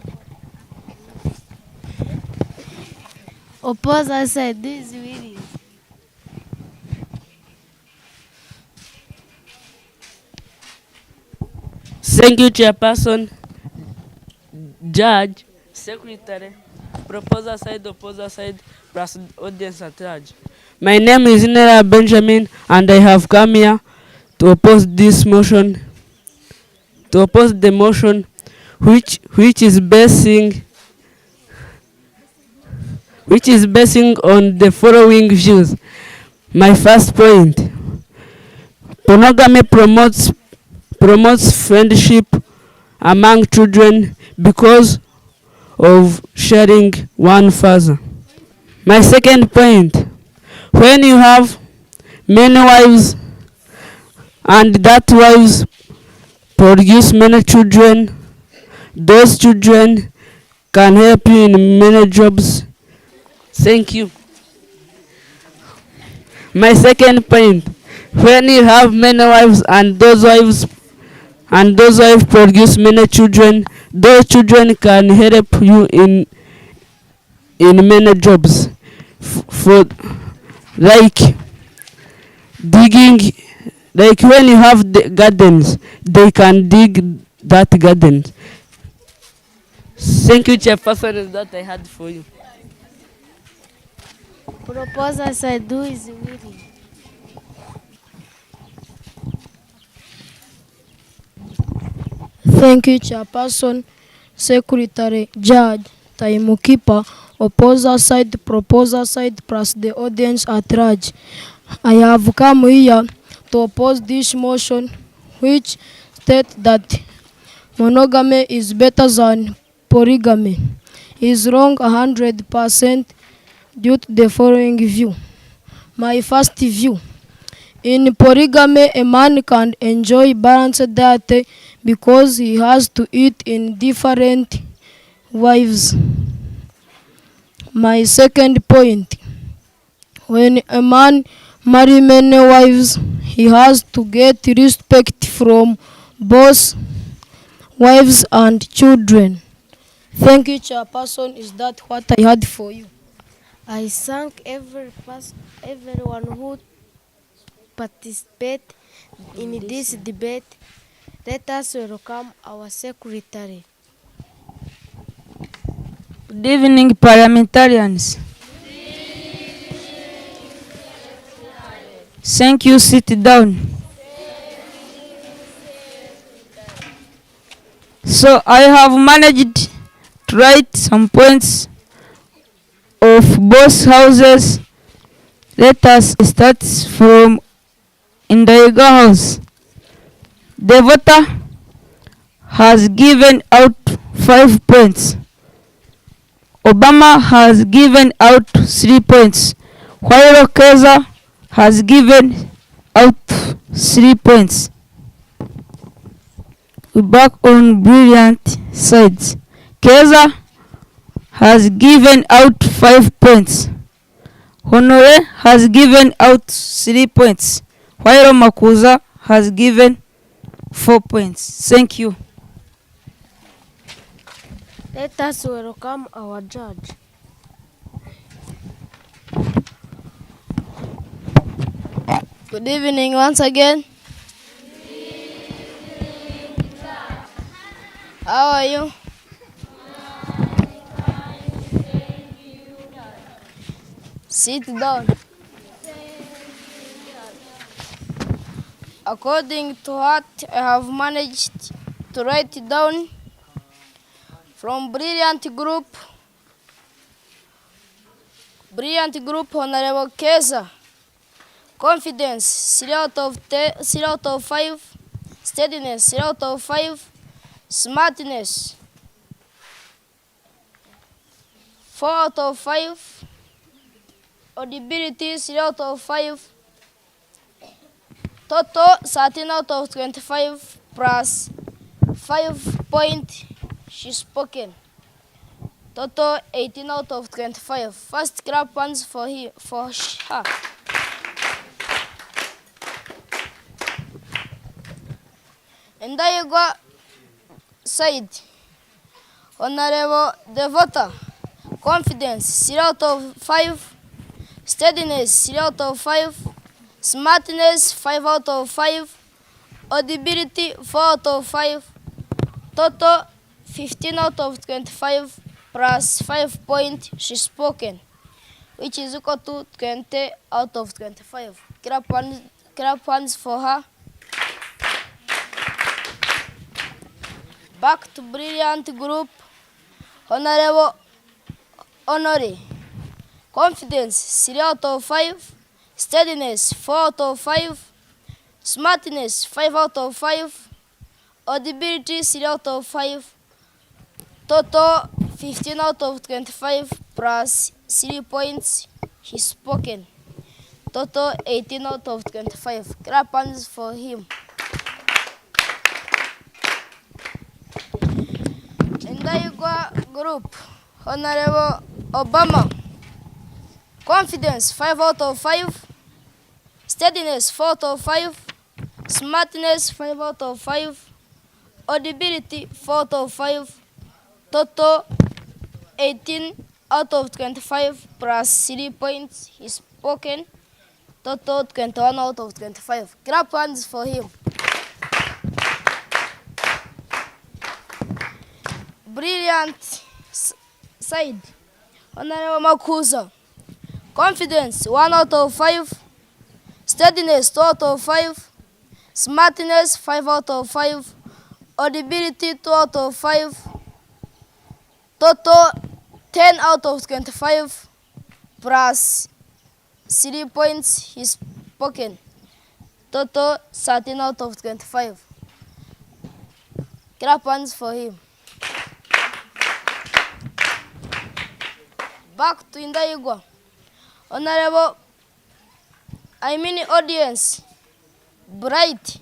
Opposer side. This is willing. Thank you, Chairperson, Judge, Secretary, Proposer side, Opposer side, plus audience at large. My name is Niba Benjamin, and I have come here to oppose this motion, to oppose the motion which is basing on the following views. My first point, monogamy promotes friendship among children because of sharing one father. My second point, when you have many wives and that wives produce many children, those children can help you in many jobs. Thank you. My second point, when you have many wives and those wives produce many children, those children can help you in many jobs, for like digging, like when you have the gardens, they can dig that garden. Thank you, Chairperson, is that I had for you. Proposal side. Who is willing? Thank you, Chairperson, Secretary, Judge, Timekeeper, Opposer side, Proposer side, plus the audience at large. I have come here to oppose this motion which states that monogamy is better than polygamy. Is wrong 100% due to the following view. My first view. In polygamy, a man can enjoy balanced diet because he has to eat in different wives. My second point. When a man marries many wives, he has to get respect from both wives and children. Thank you, Chairperson. Is that what I had for you? I thank everyone who participate in this debate. Let us welcome our secretary. Good evening, parliamentarians. Thank you. Sit down. So I have managed to write some points of both houses. Let us start from INDAHIGWA house. The voter has given out 5 points. Obama has given out 3 points, while Keza has given out 3 points. We back on brilliant sides. Keza has given out 5 points. Honore has given out 3 points, while Makuza has given 4 points. Thank you. Let us welcome our judge. Good evening once again. How are you? Sit down. According to what I have managed to write down from Brilliant Group, Honorable Keza, confidence 3 out of 5, steadiness 3 out of 5, smartness 4 out of 5, audibility 3 out of 5, total 13 out of 25 plus 5 point she spoken. Total 18 out of 25. First clap hands for her. INDAHIGWA side. Honorable the voter. Confidence 3 out of 5. Steadiness 3 out of 5. Smartness 5 out of 5. Audibility 4 out of 5. Total 15 out of 25 plus 5 point she spoken, which is equal to 20 out of 25. Clap hands for her. Back to Brilliant Group. Honorable Honore. Confidence 3 out of 5. Steadiness 4 out of 5. Smartness 5 out of 5. Audibility 3 out of 5. Total 15 out of 25 plus 3 points he spoken. Total 18 out of 25. Clap hands for him. INDAHIGWA Group. Honorable Obama. Confidence 5 out of 5. Steadiness 4 out of 5. Smartness 5 out of 5. Audibility 4 out of 5. Total 18 out of 25 plus 3 points he spoken. Total 21 out of 25. Clap hands for him. Brilliant side. Honorable Makuza. Confidence 1 out of 5. Steadiness 2 out of 5. Smartness 5 out of 5. Audibility 2 out of 5. Total 10 out of 25 plus 3 points he spoken. Total 13 out of 25. Clap hands for him. Back to INDAHIGWA. Honorable, audience. Bright.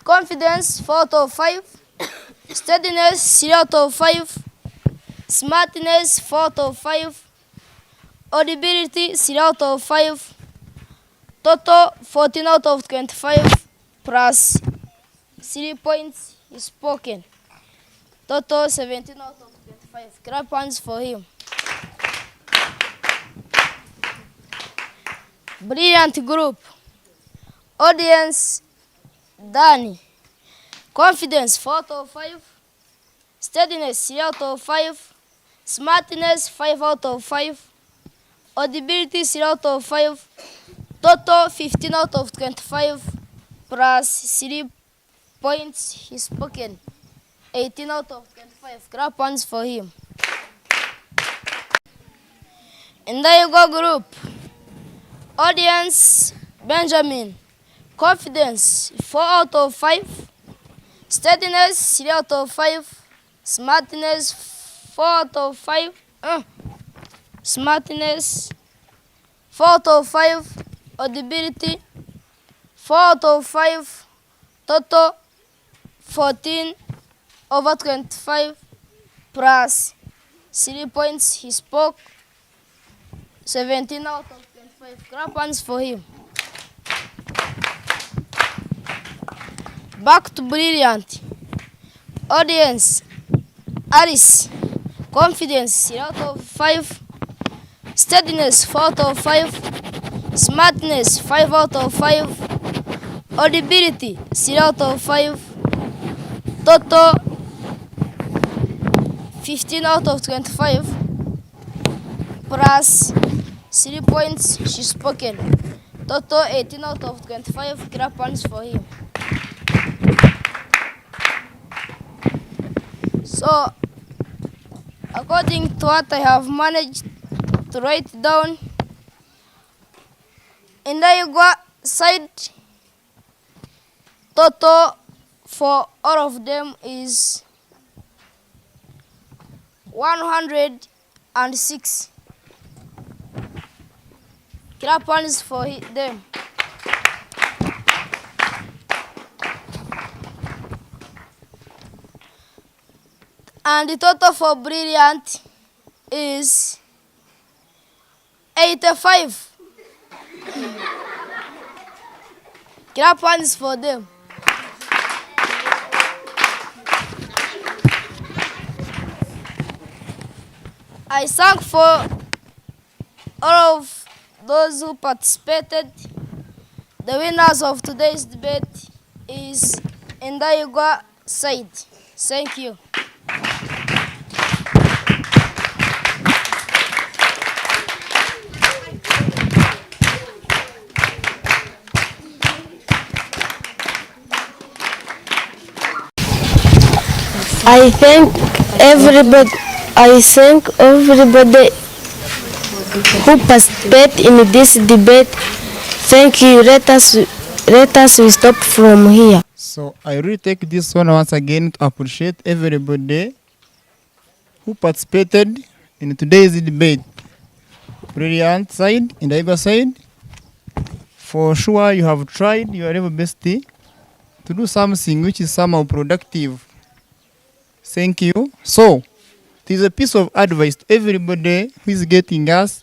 Confidence 4 out of 5. Steadiness 3 out of 5. Smartness 4 out of 5. Audibility 3 out of 5. Total 14 out of 25 plus 3 points is spoken. Total 17 out of 25. Clap hands for him. Brilliant Group. Audience, done. Confidence, 4 out of 5. Steadiness, 3 out of 5. Smartness, 5 out of 5. Audibility, 3 out of 5. Total, 15 out of 25. Plus 3 points he spoken. 18 out of 25. Clap hands for him. INDAHIGWA group. Audience, Benjamin. Confidence, 4 out of 5. Steadiness, 3 out of 5. Smartness, 4 out of 5. Smartness, 4 out of 5. Audibility, 4 out of 5. Total, 14 over 25. Plus 3 points he spoke. 17 out of 25. Clap hands for him. Back to brilliant. Audience, Alice. Confidence, 3 out of 5. Steadiness, 4 out of 5. Smartness, 5 out of 5. Audibility, 3 out of 5. Total, 15 out of 25. Plus 3 points she spoken. Total 18 out of 25. Clap hands for him. So, according to what I have managed to write down, INDAHIGWA side total for all of them is 106. Clap hands for them. And the total for brilliant is 85. Clap hands for them. I thank for all of those who participated. The winners of today's debate is INDAHIGWA side. Thank you. I thank everybody. Who participated in this debate. Thank you. Let us stop from here. So I really take this one once again to appreciate everybody who participated in today's debate. Brilliant side, INDAHIGWA side. For sure you have tried your level best to do something which is somehow productive. Thank you. So, it is a piece of advice to everybody who is getting us.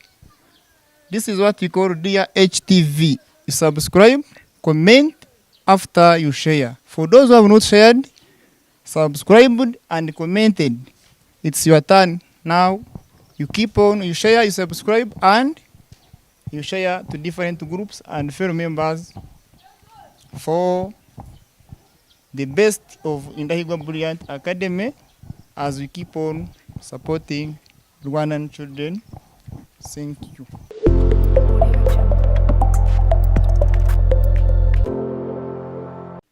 This is what we call Dear HTV. You subscribe, comment after you share. For those who have not shared, subscribed and commented, it's your turn. Now, you keep on, you share, you subscribe, and you share to different groups and fellow members for the best of INDAHIGWA Brilliant Academy as we keep on supporting Rwandan children. Thank you.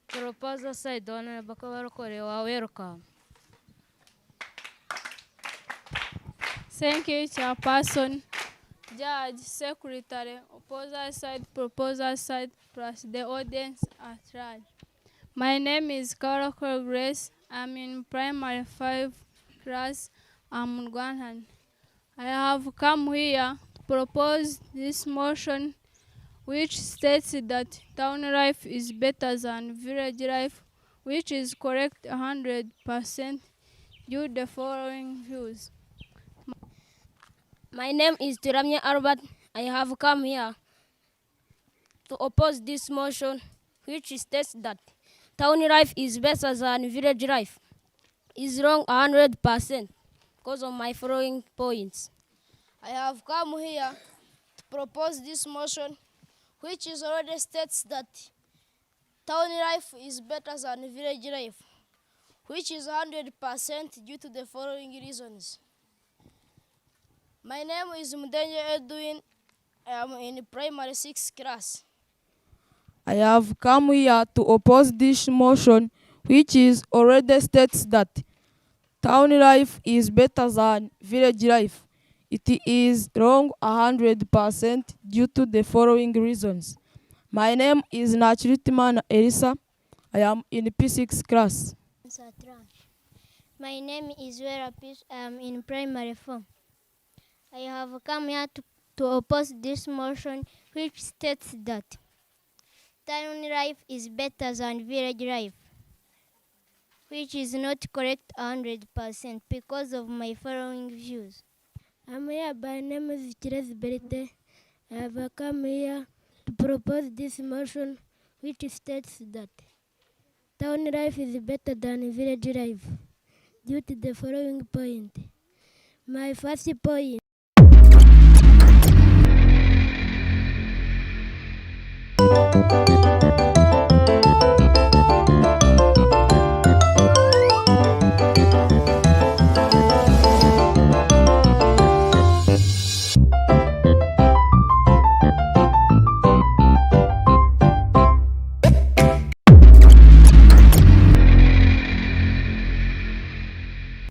Proposal side, Honorable Kawarokore, welcome. Thank you, Chairperson, Judge, Secretary, proposal side, plus the audience at large. My name is Kawarokore Grace. I'm in primary 5 class. I'm Rwandan. I have come here to propose this motion which states that town life is better than village life, which is correct 100% due to the following views. My name is Tiramye Albert. I have come here to oppose this motion which states that town life is better than village life. Is wrong 100% because of my following points. I have come here to propose this motion which is already states that Town life is better than village life, which is 100% due to the following reasons. My name is Mudenye Edwin. I am in primary 6 class. I have come here to oppose this motion, which is already states that town life is better than village life. It is wrong 100% due to the following reasons. My name is Nachritimana Elisa. I am in P6 class. My name is Vera Peace. I am in primary 4. I have come here to oppose this motion, which states that town life is better than village life, which is not correct 100% because of my following views. I'm here by name is Bufite. I have come here to propose this motion, which states that town life is better than village life due to the following point. My first point.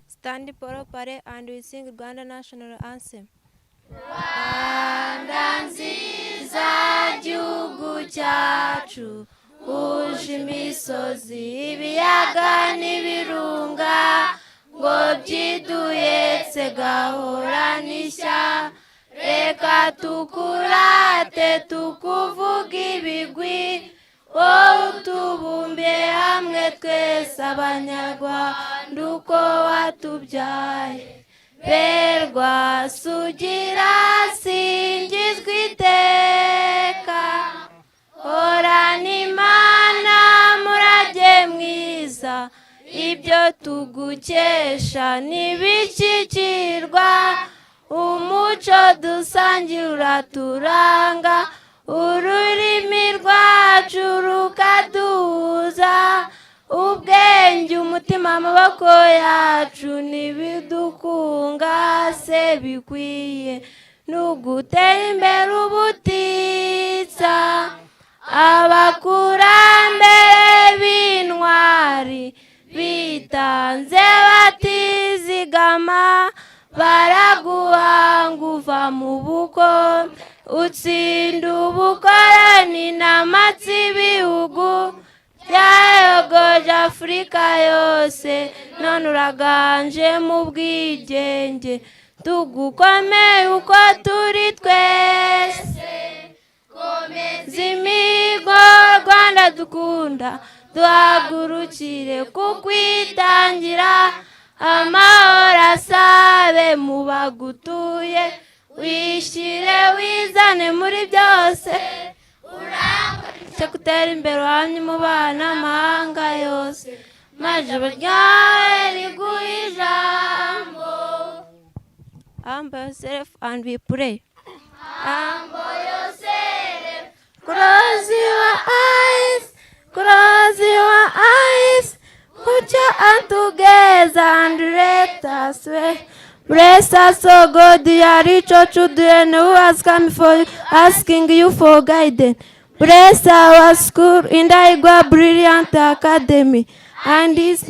Stand properly and we sing Rwanda national anthem. Rwanda nziza gihugu cyacu, uje imisozi ibiyaga n'ibirunga, ngo byiduhetse gahoranisha, reka tukurate tukuvuga ibigwi, wowe utubumbiye hamwe twese abanyarwanda uko watubyaye. Berwa sugira singizwa iteka, horana Imana murage mwiza, ibyo tugukesha ntibishyikirwa, umuco dusangira uraturanga, ururimi rwacu rukaduhuza, ubwenge umutima amaboko yacu ntibidukunga se bikwiye, n'ugutera imbere ubutitsa, abakurambere b'intwari bitanze batizigama, baraguhanga uva mu buko, utsinda ubukoroni n'amatsi ibihugu byayogoje Afurika yose, none uraganje mu bwigenge, tugukomeye uko turi twese, komeza imigo Rwanda dukunda, duhagurukire kukwitangira, amahoro asabe mu bagutuye, wishyire wizane muri byose, cyo gutera imbere uhamye mu bana amahanga yose, maze ryawe riguha ijambo. Humble yourself and we pray. Humble yourself. Close your eyes, close your eyes, put your hand together and let us pray. Bless us, O God, dear rich children who has come for you, asking you for guidance. Bless our school, INDAHIGWA Brilliant Academy, and this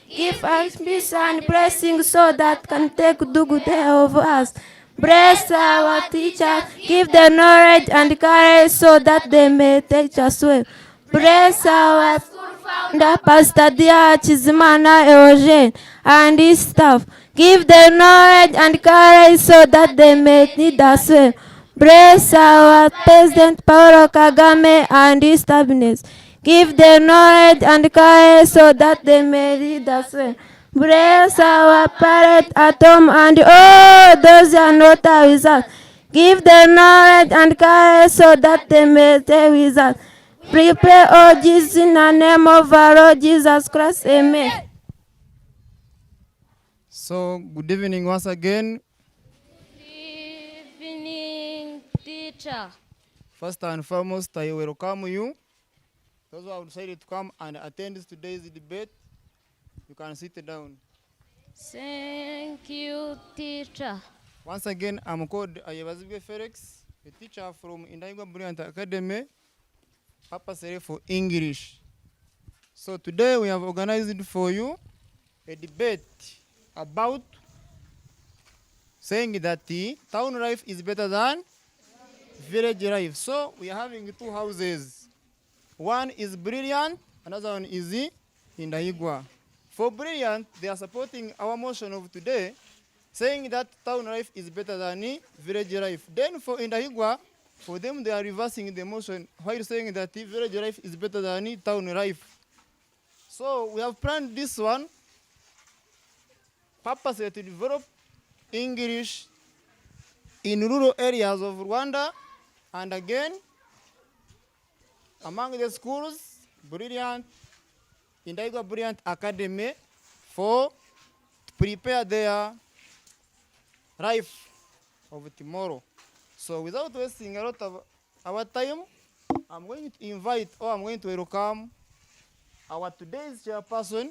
give us peace and blessing so that can take good care of us. Bless our teachers, give them knowledge and courage so that they may teach us well. Bless our founder, Pastor Dear Chizimana Eugene, and his staff. Give them knowledge and courage so that they may lead us well. Bless our President Paul Kagame and his cabinet. Give them knowledge and courage so that they may lead us well. Bless our parents at home and all those who are not with us. Give them knowledge and courage so that they may stay with us. Prepare all Jesus in the name of our Lord Jesus Christ. Amen. So, good evening once again. Good evening, teacher. First and foremost, I welcome you Those who have decided to come and attend today's debate, you can sit down. Thank you, teacher. Once again, I'm called Ayebazibwe Felix, a teacher from INDAHIGWA BRILLIANT ACADEMY, purposely for English. So today we have organized for you a debate about saying that the town life is better than village life. So we are having two houses. One is Brilliant, another one is INDAHIGWA. For Brilliant, they are supporting our motion of today, saying that town life is better than village life. Then for INDAHIGWA, for them they are reversing the motion while saying that the village life is better than town life. So we have planned this one purposely to develop English in rural areas of Rwanda, and again among the schools, Brilliant, INDAHIGWA Brilliant Academy, for to prepare their life of tomorrow. So without wasting a lot of our time, I'm going to invite, or I'm going to welcome our today's chairperson,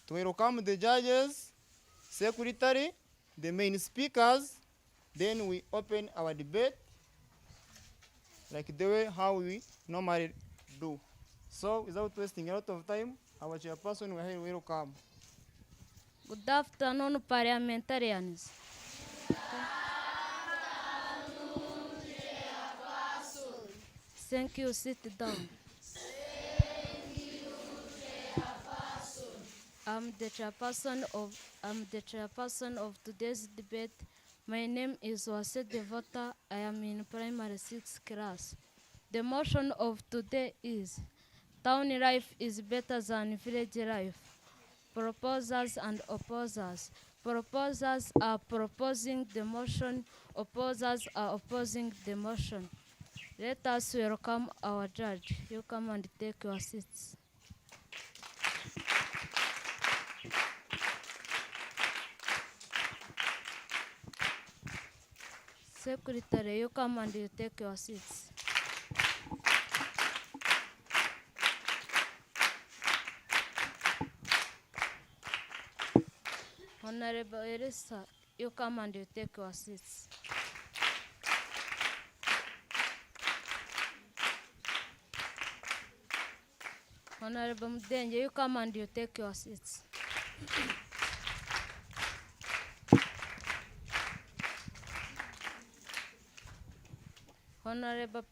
to welcome the judges, secretary, the main speakers. Then we open our debate like the way how we normally do. So without wasting a lot of time, our chairperson will welcome. Good afternoon, parliamentarians. Thank you, sit down. I'm the chairperson of today's debate. My name is Wase Devota. I am in primary 6 class. The motion of today is town life is better than village life. Proposers and opposers. Proposers are proposing the motion. Opposers are opposing the motion. Let us welcome our judge. You come and take your seats. Secretary, you come and you take your seats. Honorable Elisa, you come and you take your seats. Honorable Mdenje, you come and you take your seats. Honorable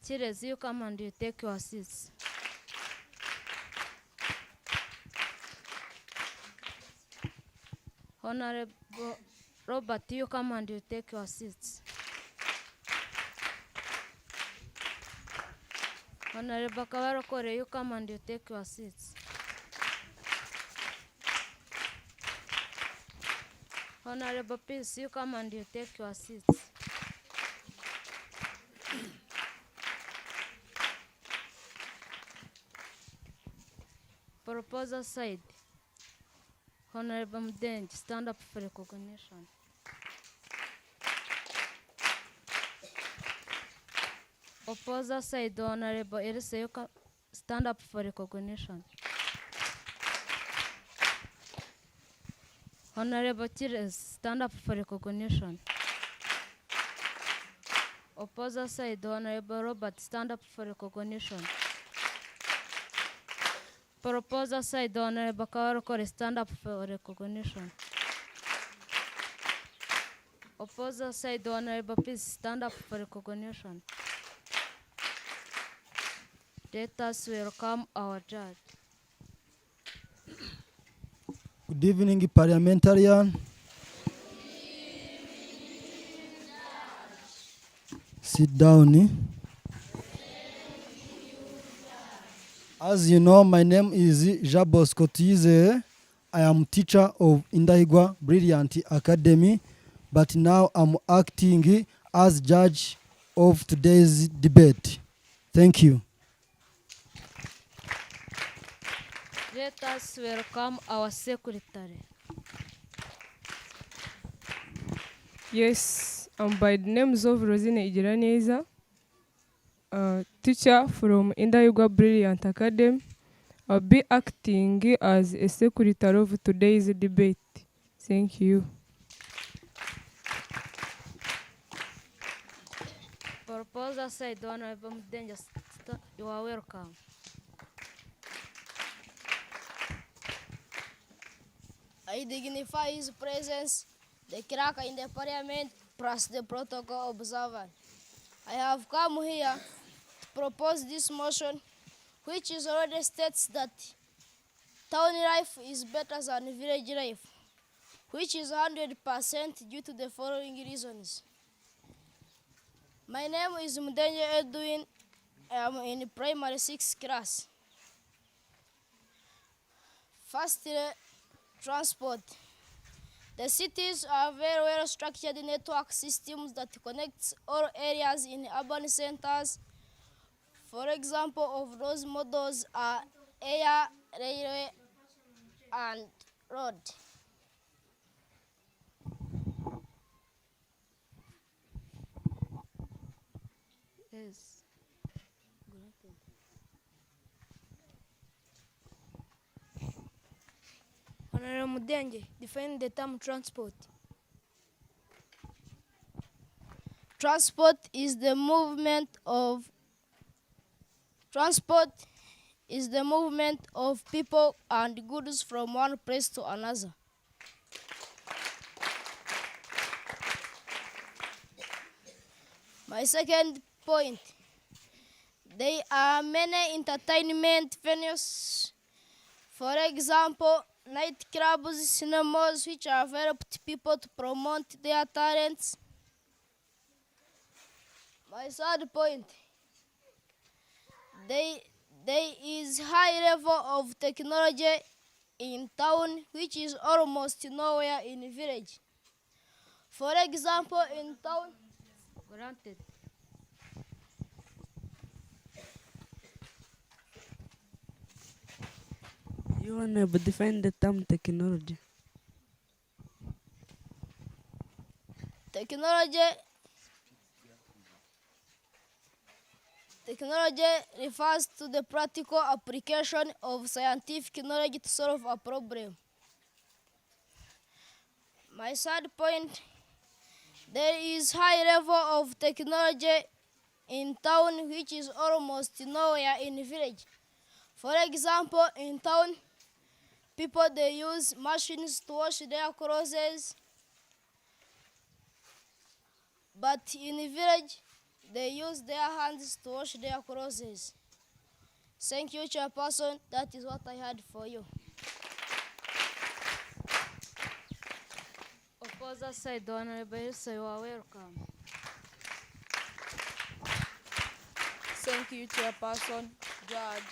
Chires, you come and you take your seats. Honorable Robert, you come and you take your seats. Honorable Kawarokore, you come and you take your seats. Honorable Peace, you come and you take your seats. Proposer side. Honorable Mdenje, stand up for recognition. Opposer side, Honorable Elisa, you can stand up for recognition. Honorable Chires, stand up for recognition. Opposer side, Honorable Robert, stand up for recognition. Proposer side, Honorable Kawarokore, stand up for recognition. Opposer side, Honorable Peace, stand up for recognition. Let us welcome our judge. Good evening, parliamentarian. Sit down. As you know, my name is Jabos Kotize. I am teacher of INDAHIGWA Brilliant Academy, but now I'm acting as judge of today's debate. Thank you. Let us welcome our secretary. Yes, I'm by the names of Rosine Igiraneza. teacher from INDAHIGWA BRILLIANT ACADEMY. I'll be acting as a secretary of today's debate. Thank you. Proposal side, Honorable Danger, you are welcome. I dignify his presence, the cracker in the parliament, plus the protocol observer. I have come here to propose this motion, which is already states that town life is better than village life, which is 100% due to the following reasons. My name is Mudenje Edwin. I am in primary 6 class. Firstly, transport. The cities are very well structured network systems that connects all areas in urban centers. For example, of those models are air, railway, and road. Yes. Honorable Mudenje, define the term transport. Transport is the movement of people and goods from one place to another. My second point, there are many entertainment venues. For example, nightclubs, cinemas, which have helped people to promote their talents. My third point, there is high level of technology in town, which is almost nowhere in village. For example, in town, Granted. You want to define the term technology. Technology refers to the practical application of scientific knowledge to solve a problem. My third point, there is high level of technology in town, which is almost nowhere in village. For example, in town, people they use machines to wash their clothes, but in village, they use their hands to wash their clothes. Thank you, Chairperson. That is what I had for you. Opposite side, Honorable, so you are welcome. Thank you, Chairperson, Judge,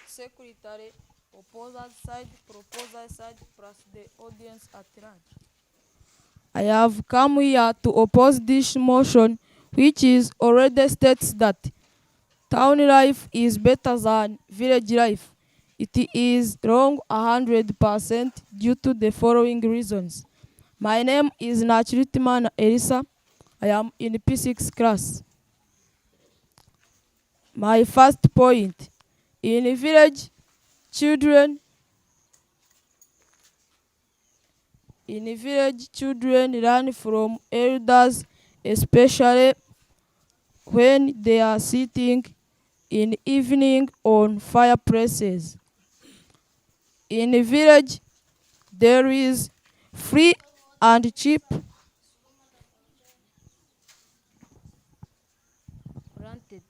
Secretary, opposite side, proposal side, plus the audience at large. I have come here to oppose this motion, which is already states that town life is better than village life. It is wrong 100% due to the following reasons. My name is Nachritman Elisa. I am in P6 class. My first point, in village, children learn from elders, especially when they are sitting in evening on fireplaces. In a village, there is free and cheap Granted.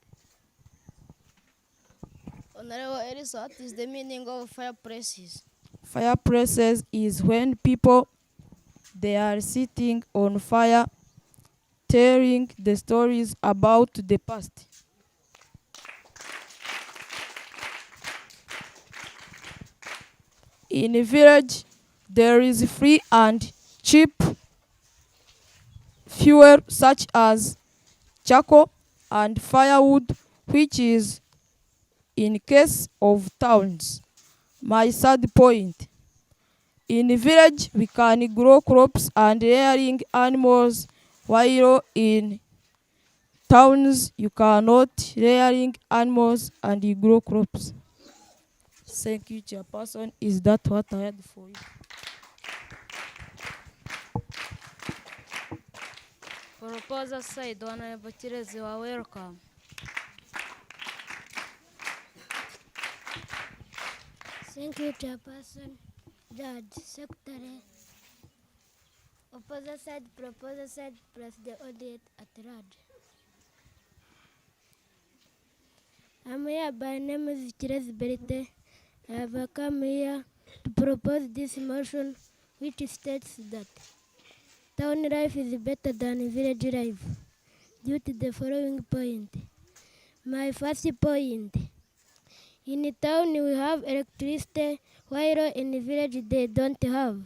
Honorable Elisa, what is the meaning of fireplaces? Fireplaces is when people they are sitting on fire telling the stories about the past. In a village, there is free and cheap fuel such as charcoal and firewood, which is in case of towns. My third point, in a village we can grow crops and rearing animals, while in towns you cannot rearing animals and you grow crops. Thank you, Chairperson. Is that what I had for you? Proposal side, Honorable Chirezi, you are welcome. Thank you, Chairperson, Judge, Secretary. Proposal side, plus the audience at large. I'm here by name is Chirezi Berite. I have come here to propose this motion which states that town life is better than village life due to the following point. My first point. In town we have electricity, while in the village they don't have.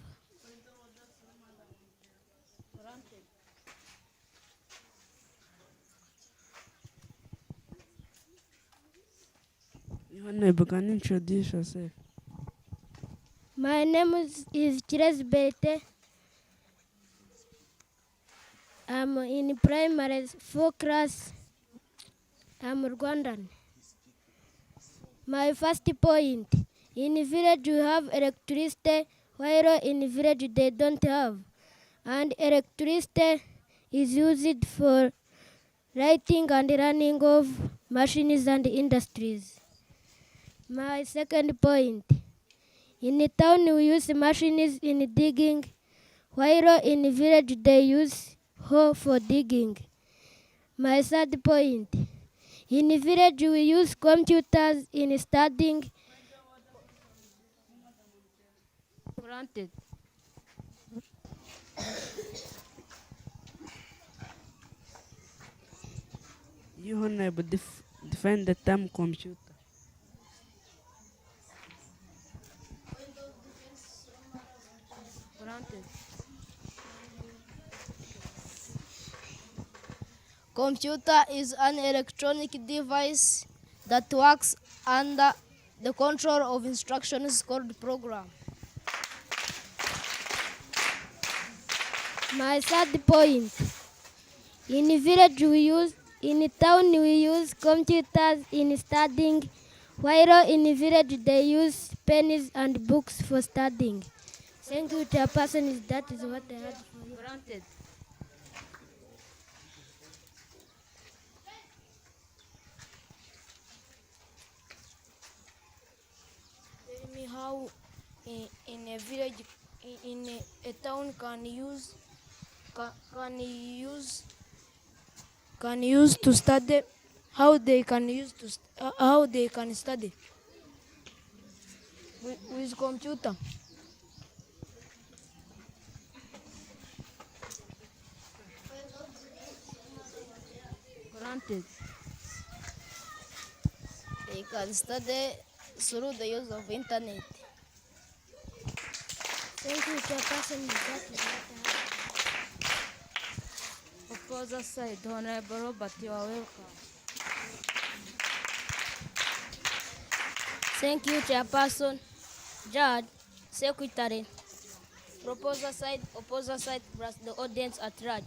Your neighbor can introduce yourself. My name is Chirezi Berite. I'm in primary 4 class. I'm Rwandan. My first point, in village we have electricity, while in village they don't have. And electricity is used for lighting and running of machines and industries. My second point, in the town we use machines in digging, while in village they use hoe for digging. My third point, in the village we use computers in studying. Granted. You neighbor define the term computer. Granted. Computer is an electronic device that works under the control of instructions called program. My third point, in village we use, in town we use computers in studying, while in village they use pens and books for studying. Thank you, Chairperson. That is what I had for you. Granted. Tell me how in a village, in a town can use to study, how they can study with computer. Granted. They can study through the use of internet. Thank you, Chairperson. That is what I had. Proposal side, Honorable Robert, you are welcome. Thank you, Chairperson, Judge, Secretary. Proposal side, opposal side, plus the audience at large.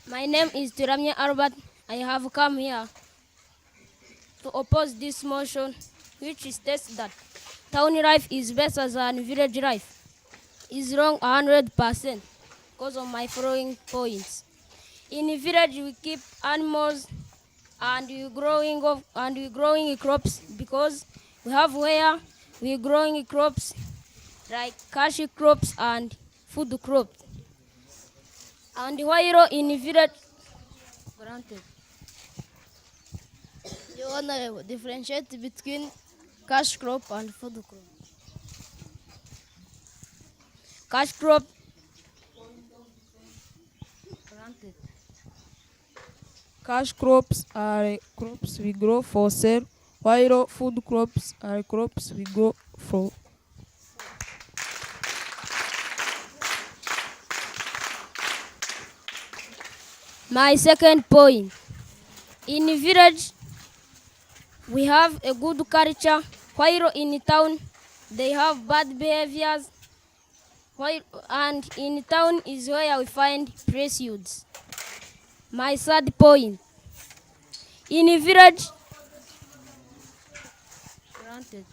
My name is Tiramye Albert. I have come here to oppose this motion, which states that town life is better than village life. Is wrong 100% because of my following points. In the village, we keep animals and we growing crops because we have where we growing crops like cash crops and food crops. And while in the village, granted. You Honorable, differentiate between cash crop and food crop. Cash crop, granted. Cash crops are crops we grow for sale, while food crops are crops we grow for. My second point, in the village, we have a good culture, while in the town, they have bad behaviors, and in the town is where we find prejudice. My third point. In a village, granted.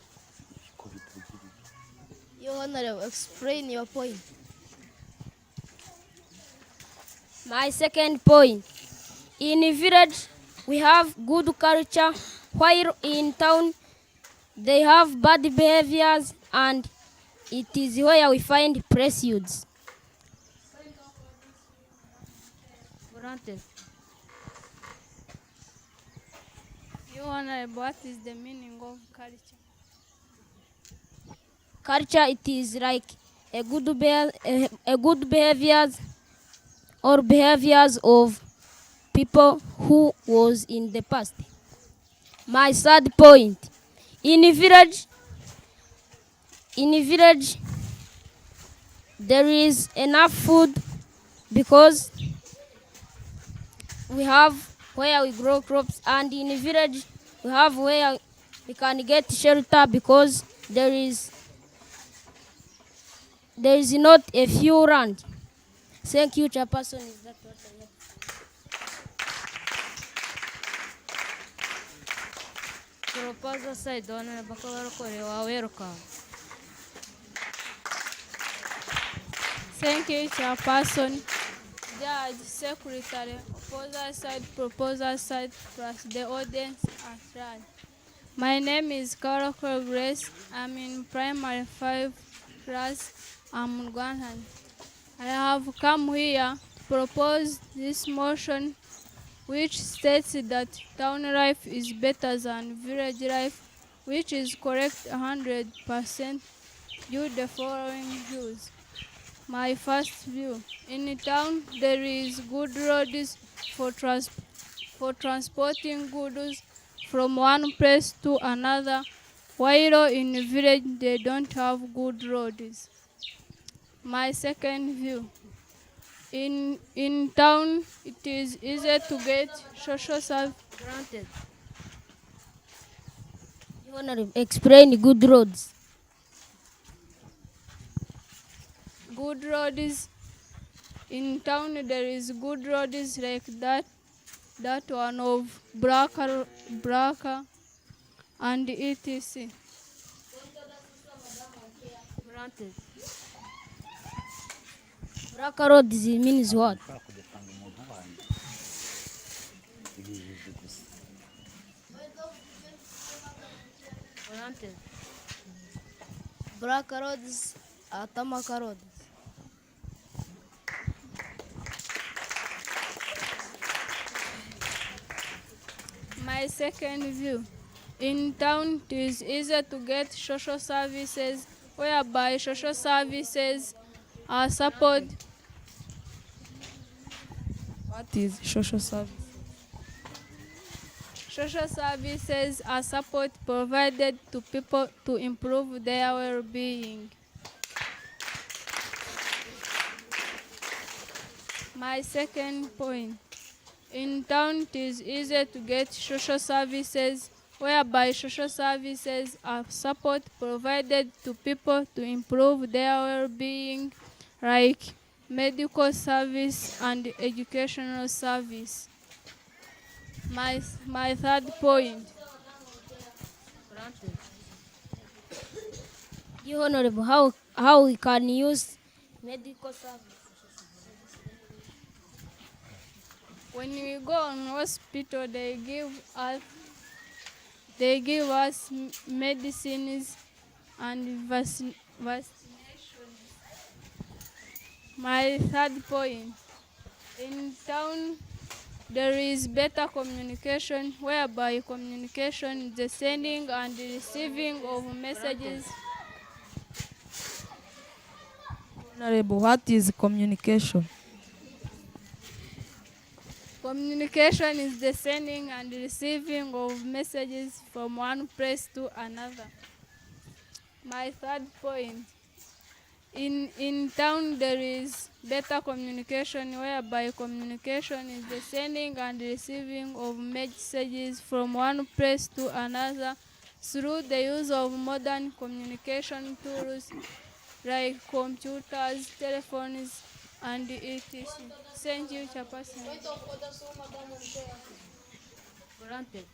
Your Honorable, explain your point. My second point. In a village, we have good culture, while in town, they have bad behaviors, and it is where we find prejudice. Granted. Your Honorable, what is the meaning of culture? Culture, it is like a good behaviors or behaviors of people who was in the past. My third point. In a village, there is enough food because we have where we grow crops, and in a village we have where we can get shelter because there is not a few land. Thank you, Chairperson. Is that what I have? Proposal side, Honorable Kore, welcome. Thank you, Chairperson. Judge, Secretary, proposal side, plus the audience at large. My name is Carol Grace. I'm in primary 5 class. I'm Rwandan. I have come here to propose this motion which states that town life is better than village life, which is correct 100% due to the following views. My first view. In town, there is good roads for transporting goods from one place to another, while in the village they don't have good roads. My second view. In town, it is easier to get social service. Granted. Your Honorable, explain good roads. Good roads. In town, there is good roads like that one of Braka and etc. Granted. Braka road means what? Granted. Braka roads are Tamaka roads. My second view. In town, it is easier to get social services, whereby social services are support. What is social service? Social services are support provided to people to improve their well-being. My second point. In town, it is easier to get social services, whereby social services are support provided to people to improve their well-being, like medical service and educational service. My third point. Your Honorable, how we can use medical service? When we go on hospital, they give us medicines and vaccinations. My third point. In town, there is better communication, whereby communication is the sending and the receiving of messages. Honorable, what is communication? Communication is the sending and receiving of messages from one place to another. My third point. In town, there is better communication, whereby communication is the sending and receiving of messages from one place to another through the use of modern communication tools like computers, telephones, and etc. Thank you, Chairperson. Granted.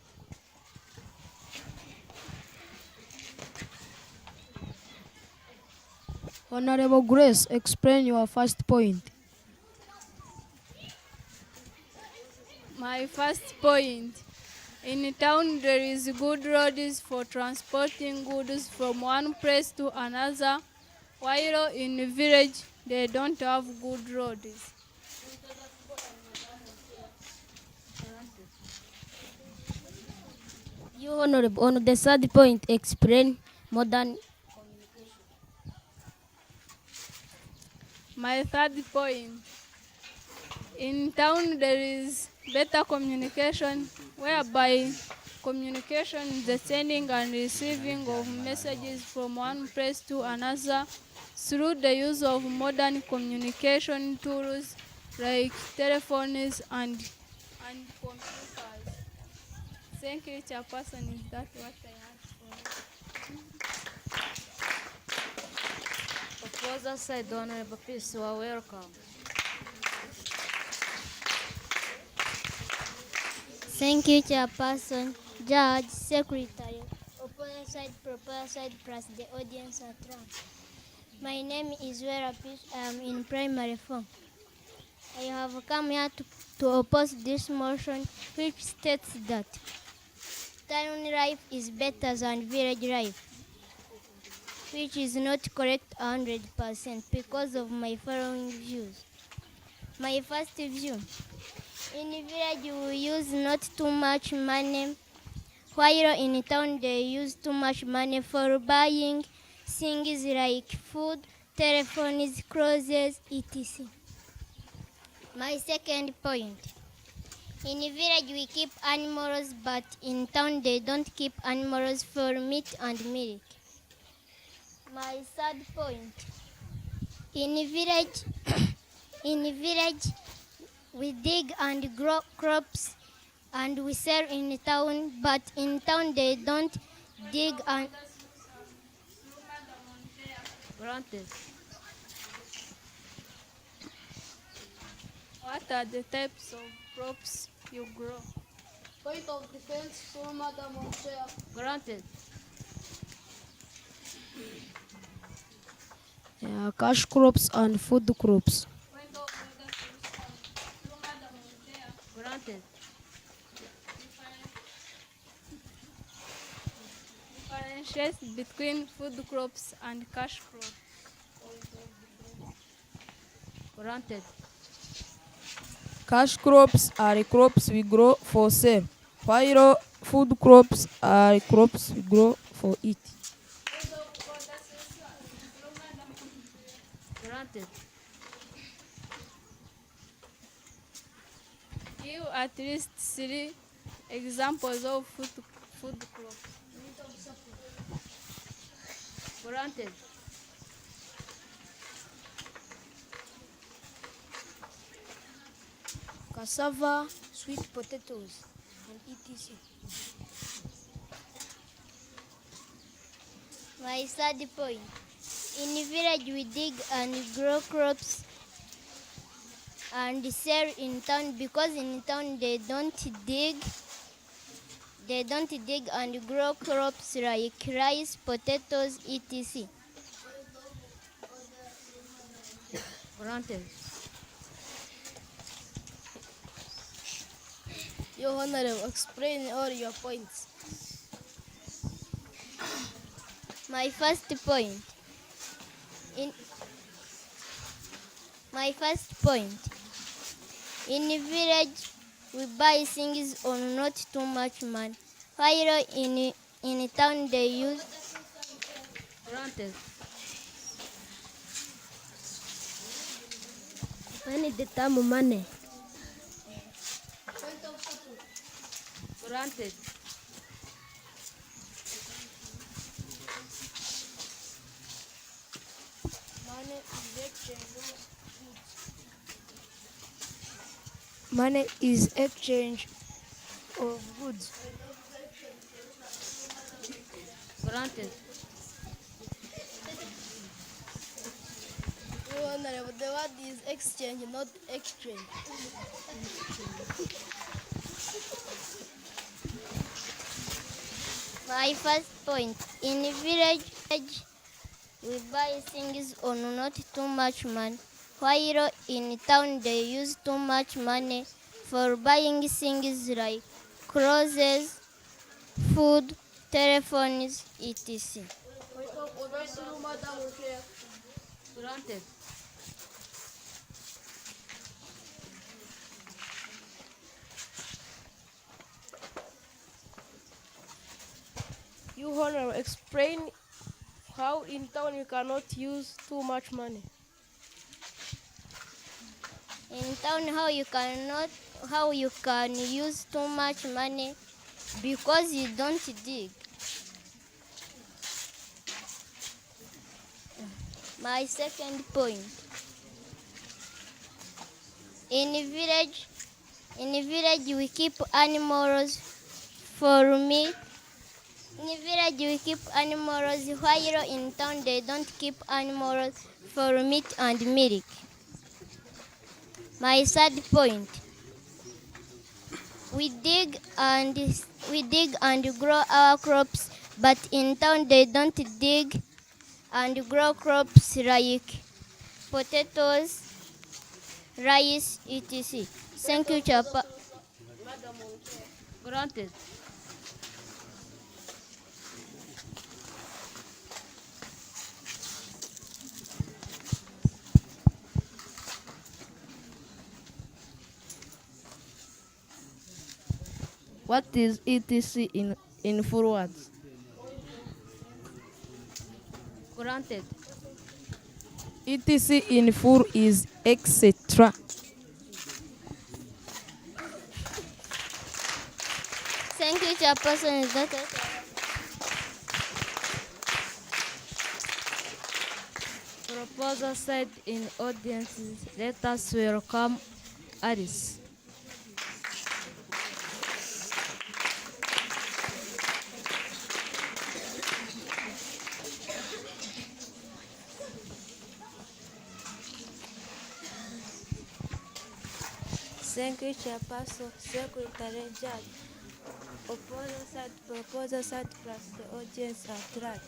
Honorable Grace, explain your first point. My first point. In town, there is good roads for transporting goods from one place to another, while in the village, they don't have good roads. You, Honorable, on the third point, explain modern. My third point. In town, there is better communication, whereby communication is the sending and receiving of messages from one place to another through the use of modern communication tools like telephones and computers. Thank you, Chairperson. Is that what I had for you? Opposite side, Honorable Peace, you are welcome. Thank you, Chairperson, Judge, Secretary, opposite side, proposite side, plus the audience at large. My name is Vera Peace. I am in primary 4. I have come here to oppose this motion which states that town life is better than village life, which is not correct 100% because of my following views. My first view. In village we use not too much money, while in town they use too much money for buying things like food, telephones, clothes, etc. My second point. In village we keep animals, but in town they don't keep animals for meat and milk. My third point. In village we dig and grow crops and we sell in town, but in town they don't dig and... Granted. What are the types of crops you grow? Point of defense, Madam Chair. Granted. Cash crops and food crops. Granted. Differentiate between food crops and cash crops. Granted. Cash crops are crops we grow for sale, while food crops are crops we grow for eat. Granted. Give at least 3 examples of food crops. Granted. Cassava, sweet potatoes, and etc. My third point. In village we dig and grow crops and sell in town because in town they don't dig and grow crops like rice, potatoes, etc. Granted. Your Honorable, explain all your points. My first point. In village we buy things on not too much money, while in town they use... Granted. When is the term money? Granted. Money is exchange of goods. Granted. Honorable, the word is exchange, not exchange. My first point, in village we buy things on not too much money, while in town they use too much money for buying things like clothes, food, telephones, etc. Granted. You Honorable, explain how in town you cannot use too much money. In town, how you can use too much money because you don't dig. My second point. In village we keep animals for meat. In village we keep animals while in town they don't keep animals for meat and milk. My third point. We dig and grow our crops, but in town they don't dig and grow crops like potatoes, rice, etc. Thank you, Chapa. Granted. What is etc. in full words? Granted. etc. in full is etc. Thank you, Chairperson. Proposal said in audiences, let us welcome Alice. Thank you, Chairperson, Secretary, Judge. Proposal side plus the audience at large.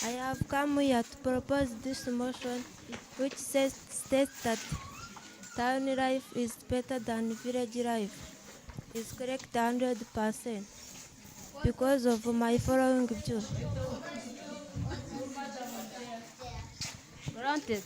I have come here to propose this motion which states that town life is better than village life. Is correct 100% because of my following view. Granted.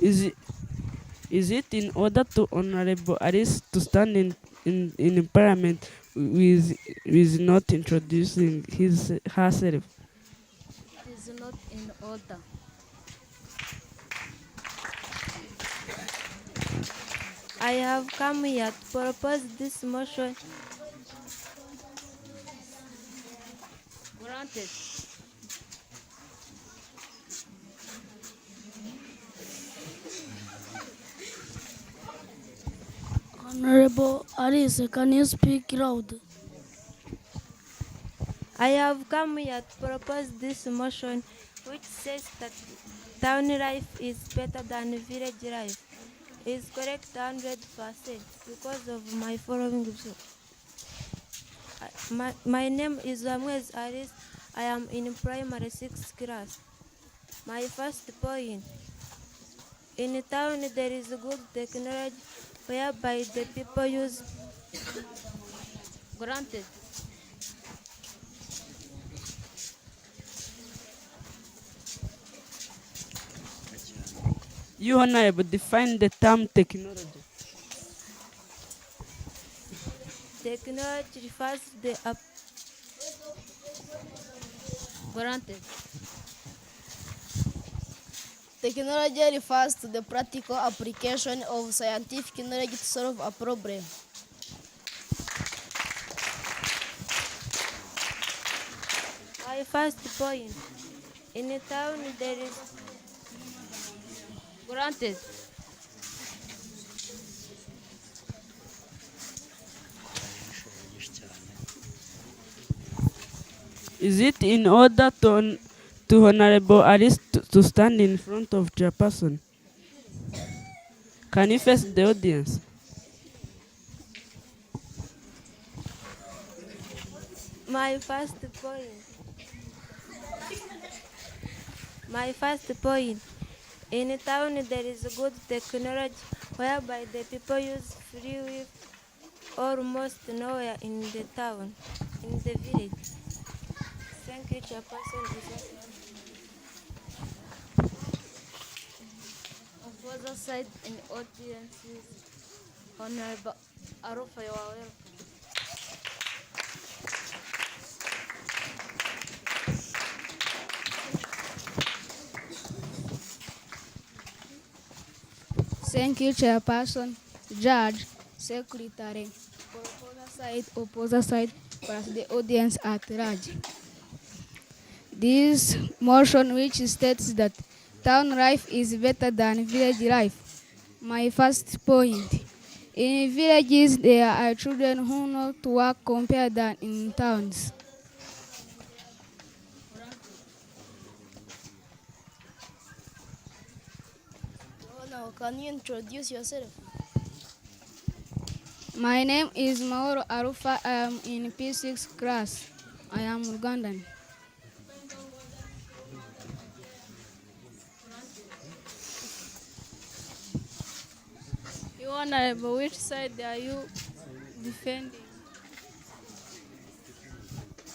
Is it in order to Honorable Alice to stand in Parliament with not introducing herself? It is not in order. I have come here to propose this motion. Granted. Honorable Alice, can you speak loud? I have come here to propose this motion which says that town life is better than village life. Is correct 100% because of my following view. My name is Amwez Alice. I am in primary 6th class. My first point. In town there is good technology whereby the people use. Granted. You Honorable, define the term technology. Technology refers to the Granted. Technology refers to the practical application of scientific knowledge to solve a problem. My first point. In a town there is. Granted. Is it in order to Honorable Alice to stand in front of Chairperson? Can you face the audience? My first point. My first point. In a town there is good technology whereby the people use free Wi-Fi almost nowhere in the town, in the village. Thank you, Chairperson. On further side in audiences, Honorable Arufa, you are welcome. Thank you, Chairperson, Judge, Secretary, opposer side, plus the audience at large. This motion which states that town life is better than village life. My first point. In villages, there are children who know to work compared than in towns. Now, can you introduce yourself? My name is Mauro Arufa. I am in P6 class. I am Ugandan. Your Honorable, which side are you defending?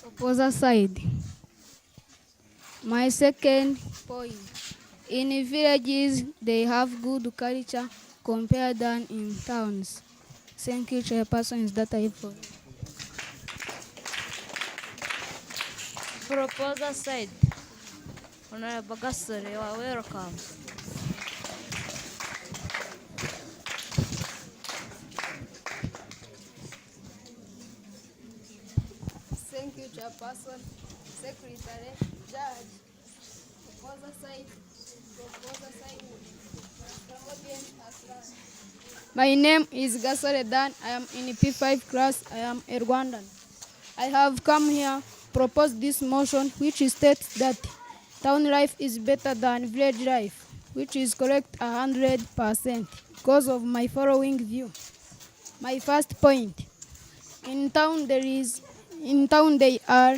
Opposer side. My second point. In villages, they have good culture compared than in towns. Thank you, Chairperson. Is that I for? Proposer side, Honorable Gasser, you are welcome. Thank you, Chairperson, Secretary, Judge, Opposer side, My name is Gasore Dan. I am in P5 class. I am a Rwandan. I have come here to propose this motion which states that town life is better than village life, which is correct 100% because of my following view. My first point. In town they are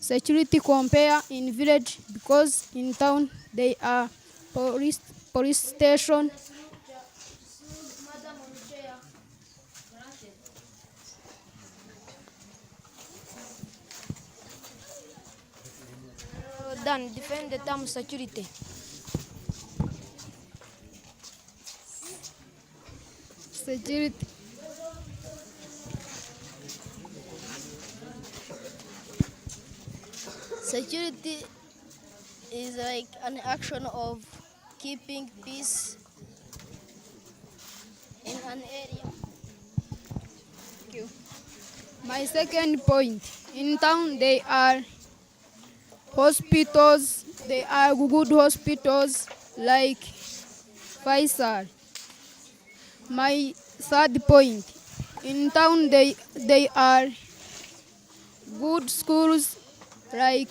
security compare in village because in town they are police station. Dan, defend the term security. Security. Security is like an action of keeping peace in an area. Thank you. My second point. In town they are hospitals. They are good hospitals like Faisal. My third point. In town they are good schools like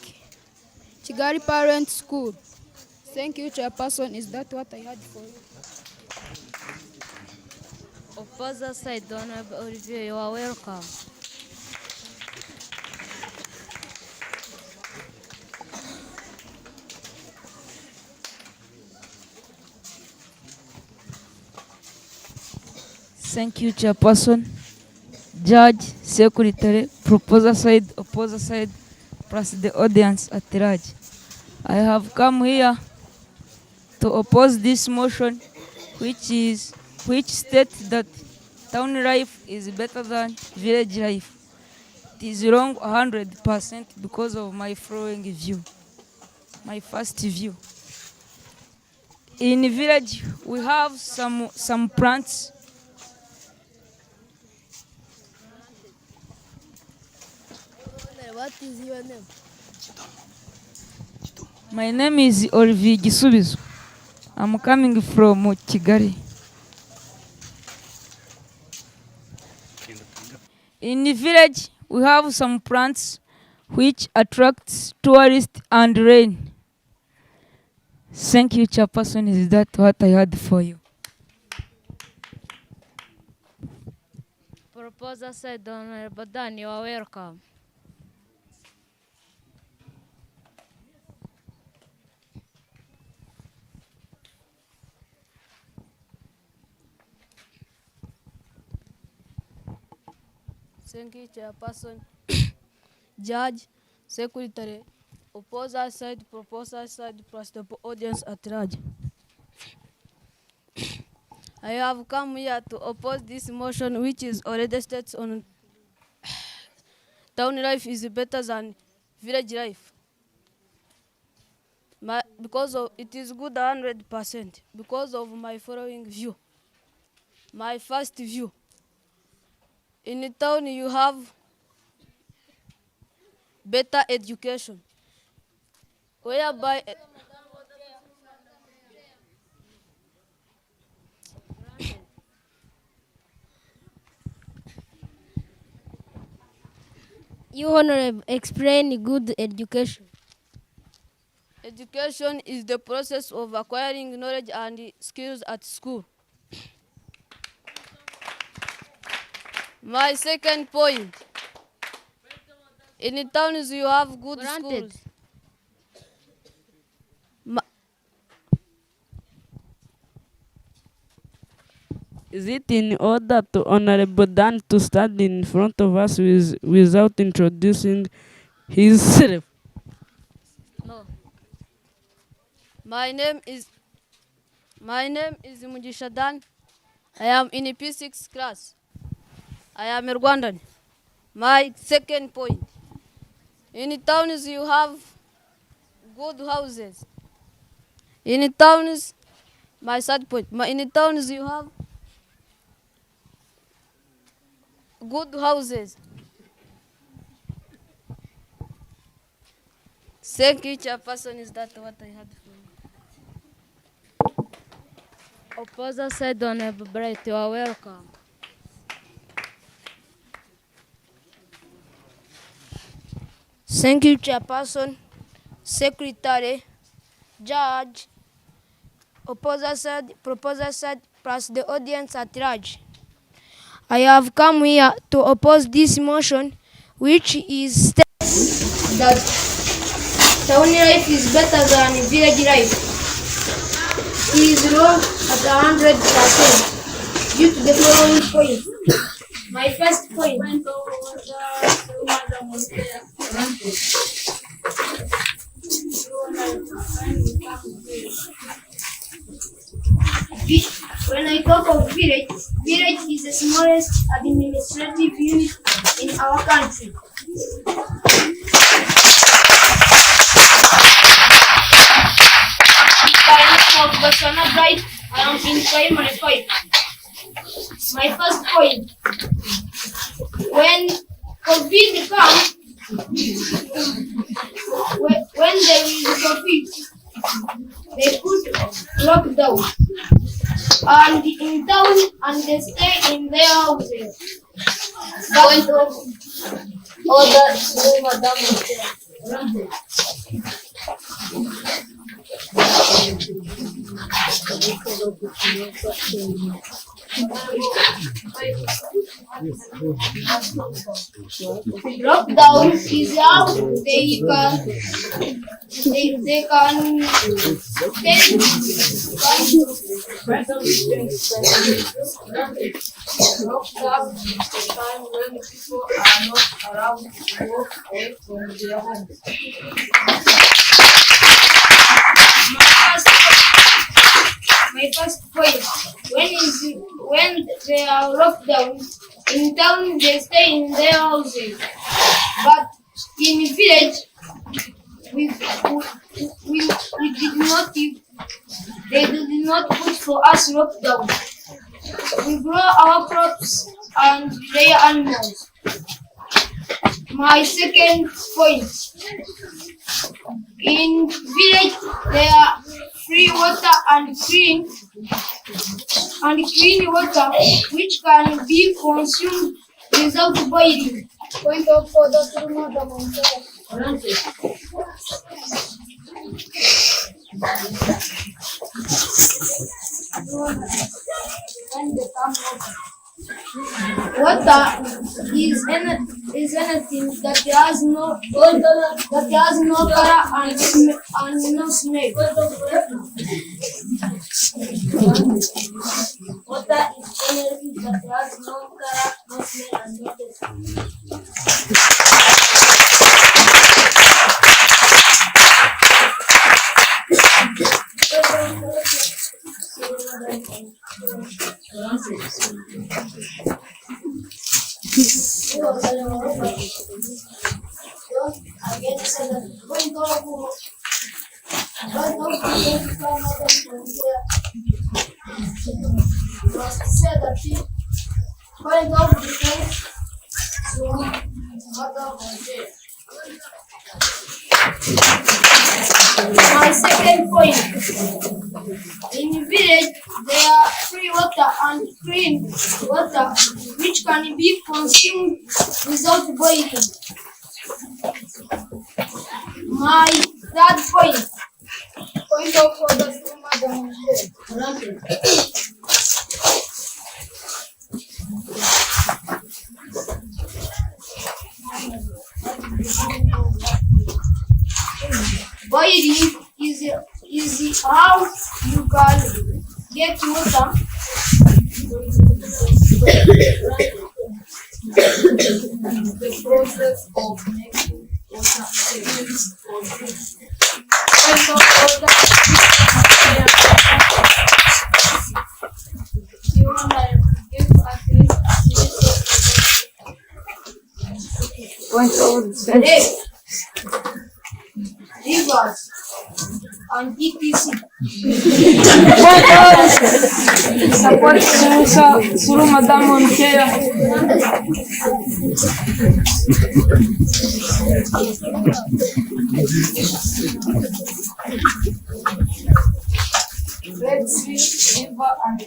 Kigali Parent School. Thank you, Chairperson. Is that what I had for you? Opposer side, Honorable Olivier, you are welcome. Thank you, Chairperson, Judge, Secretary, Proposer side, Opposer side, plus the audience at large. I have come here to oppose this motion, which states that town life is better than village life. It is wrong 100% because of my following view. My first view. In village, we have some plants. What is your name? My name is Olivier Gisubizo. I'm coming from Kigali. In the village, we have some plants which attracts tourists and rain. Thank you, Chairperson. Is that what I had for you? Proposal said, Honorable Dan, you are welcome. Thank you, Chairperson. Judge, Secretary, opposer side, proposer side, plus the audience at large. I have come here to oppose this motion, which is already states on town life is better than village life. Because of it is good 100%. Because of my following view. My first view. In the town you have better education, whereby You, Honorable, explain good education. Education is the process of acquiring knowledge and skills at school. My second point. In the towns you have good schools. Is it in order to Honorable Dan to stand in front of us without introducing himself? No. My name is Mugisha Dan. I am in P6 class. I am a Rwandan. My second point. In the towns you have good houses. In the towns, my third point. In the towns you have good houses. Thank you, Chairperson. Is that what I had for you? Opposer said, Honorable Bright, you are welcome. Thank you, Chairperson, Secretary, Judge, opposer side, proposer side, plus the audience at large. I have come here to oppose this motion, which is states that town life is better than village life. It is wrong at 100% due to the following points. My first point. When I talk of village, village is the smallest administrative unit in our country. I am in primary 5. My first point. When COVID comes, when there is COVID, they put lockdown. And in town, and they stay in their houses. Point of order to Madam. Lockdown is how they can lockdown is the time when people are not around to work away from their homes. My first point, when they are locked down, in town they stay in their houses, but in village we did not they did not put for us lockdown. We grow our crops and rear animals. My second point, in village there are free water and clean water which can be consumed without boiling. Point of order to Madam. Water is anything that has no color and no smell. Water is energy that has no color, no smell, and no taste. My second point. In the village, there are free water and clean water which can be consumed without boiling. My third point. Point of order to Madam Chair. Boiling is how you can get water the process of making water rivers and etc. Support through Madam Montero. Red Sea, river and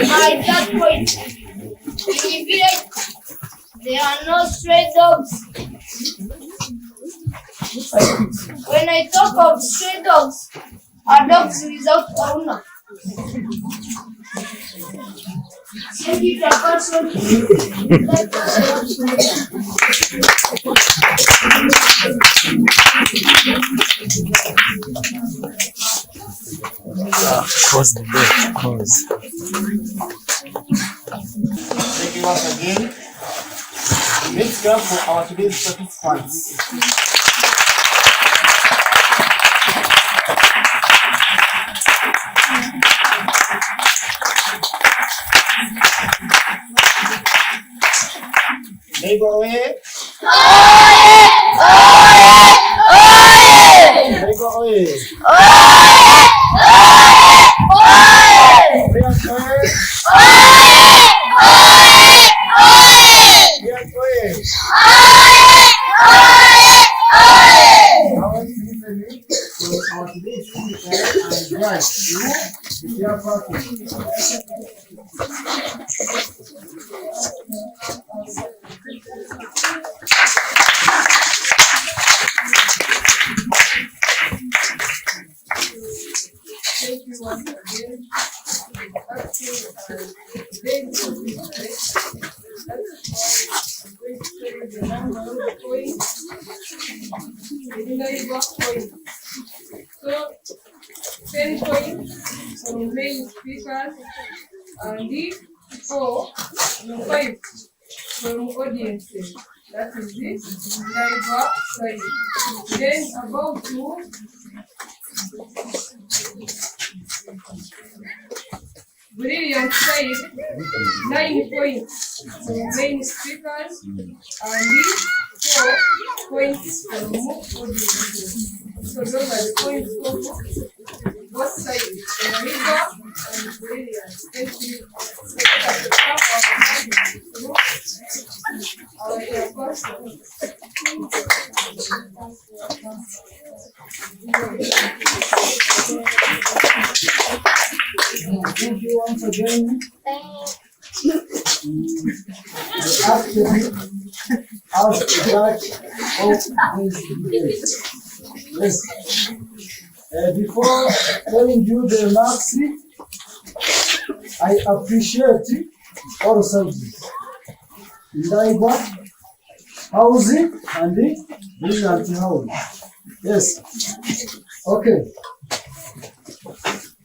My third point. In the village, there are no stray dogs. When I talk of stray dogs, are dogs without owner. Thank you, Chairperson. Pause the break. Pause. Thank you once again. Let's go for our today's participants. Niba oye! Niba oye! point. Indahigwa point. So 10 points from main speakers and the 5 from audiences. That is this Niba side. Then about to brilliant side, 9 points from main speakers and the 4 points from audiences. So those are the points of both sides, Niba and brilliant. Thank you. Thank you once again. Actually, as the judge of this debate. Yes. Before telling you the marks, I appreciate all sides. Niba, housing, and the brilliant house. Yes. Okay.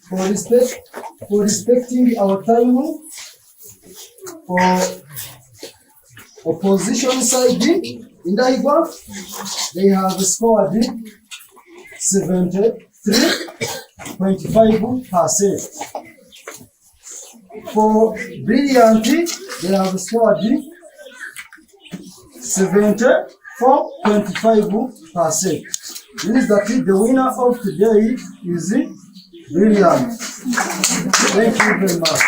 For respecting our time, for opposition side, Niba, they have scored 73.5%. For brilliant, they have scored 74.5%. Means that the winner of today is brilliant. Thank you very much.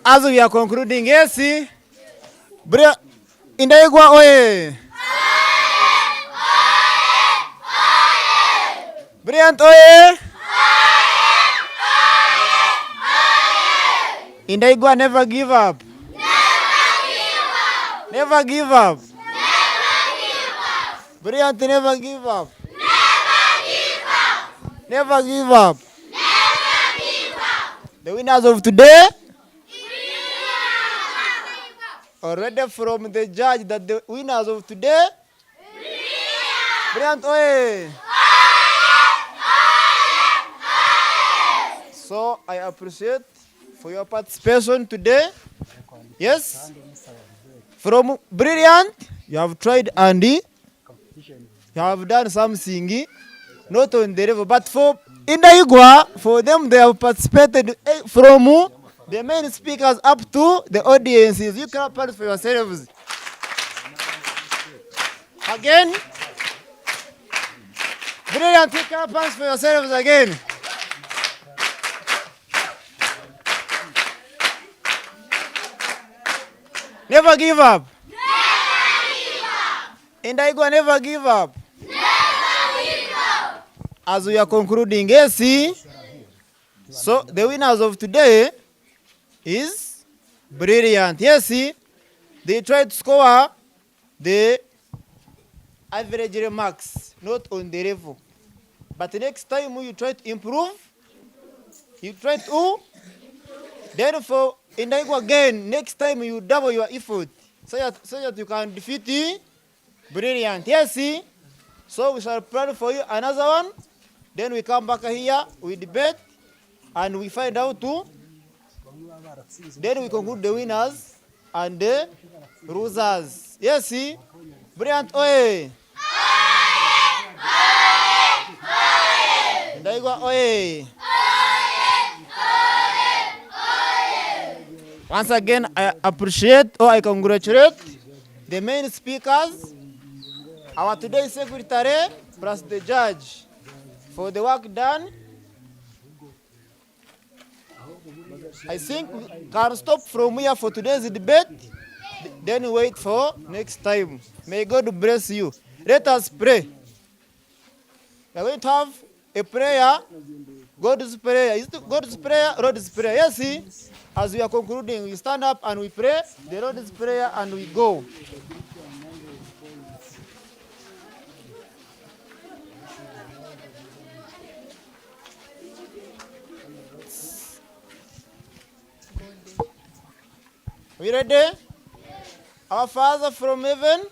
As we are concluding, yes, Indahigwa oye! Brilliant oye! Indahigwa never give up. Never give up. Brilliant never give up. Never give up. The winners of today, already from the judge that the winners of today, Brilliant oye! So I appreciate for your participation today. Yes, from Brilliant, you have tried Andy, you have done something not on the level, but for Indahigwa, for them they have participated from the main speakers up to the audiences. You clap hands for yourselves. Again, Brilliant, you clap hands for yourselves again. Never give up. Indahigwa never give up. As we are concluding, yes, so the winners of today is Brilliant. Yes, they tried to score the average remarks, not on the level. But next time you try to improve, you try to, then for Indahigwa again, next time you double your effort so that you can defeat Brilliant. Yes, so we shall plan for you another one. Then we come back here, we debate, and we find out too. Then we conclude the winners and the losers. Yes, Brilliant oye! Indahigwa oye! Once again, I appreciate or I congratulate the main speakers, our today's secretary, plus the judge, for the work done. I think we can stop from here for today's debate, then wait for next time. May God bless you. Let us pray. We are going to have a prayer God's prayer. Is it God's prayer, Lord's prayer? Yes, see? As we are concluding, we stand up and we pray the Lord's prayer and we go. We ready? Our Father from heaven.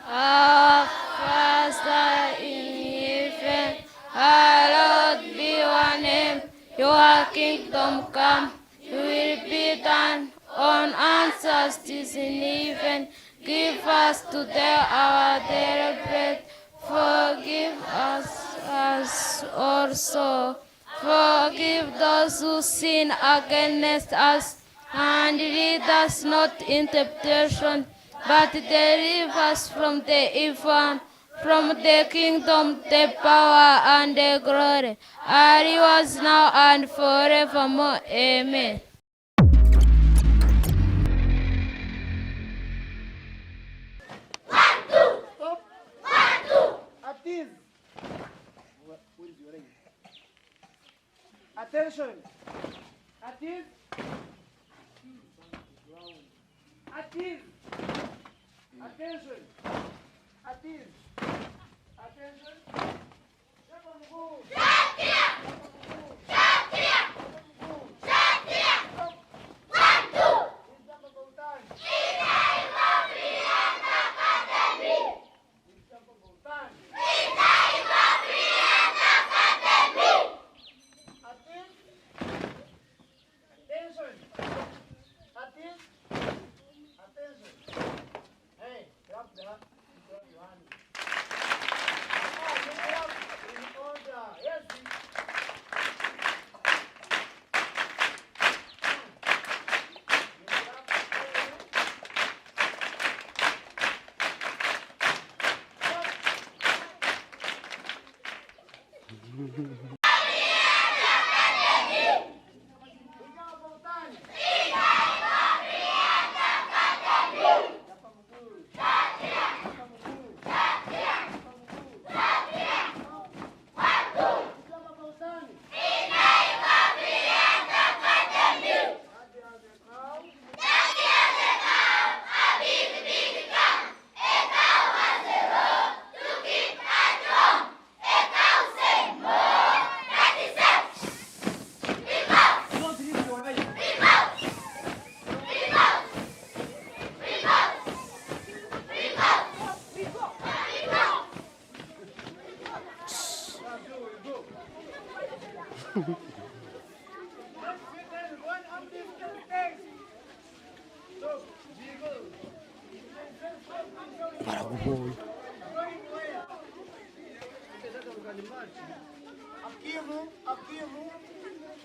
Our Father in heaven, hallowed be your name. Your kingdom come, your will be done on earth as it is in heaven. Give us today our daily bread. Forgive us also. Forgive those who sin against us. And lead us not in temptation, but deliver us from the evil one. From the kingdom, the power, and the glory are yours now and forevermore. Amen. Attention. Attention. Attention. Attention. Attention. Attention.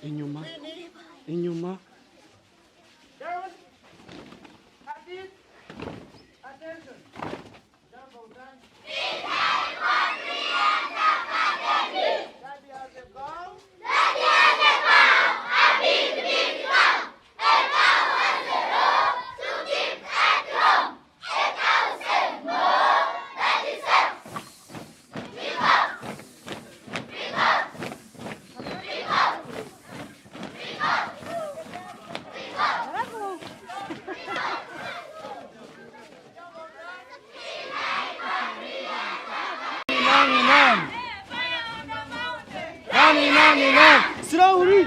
Inyuma. Inyuma. Slowly.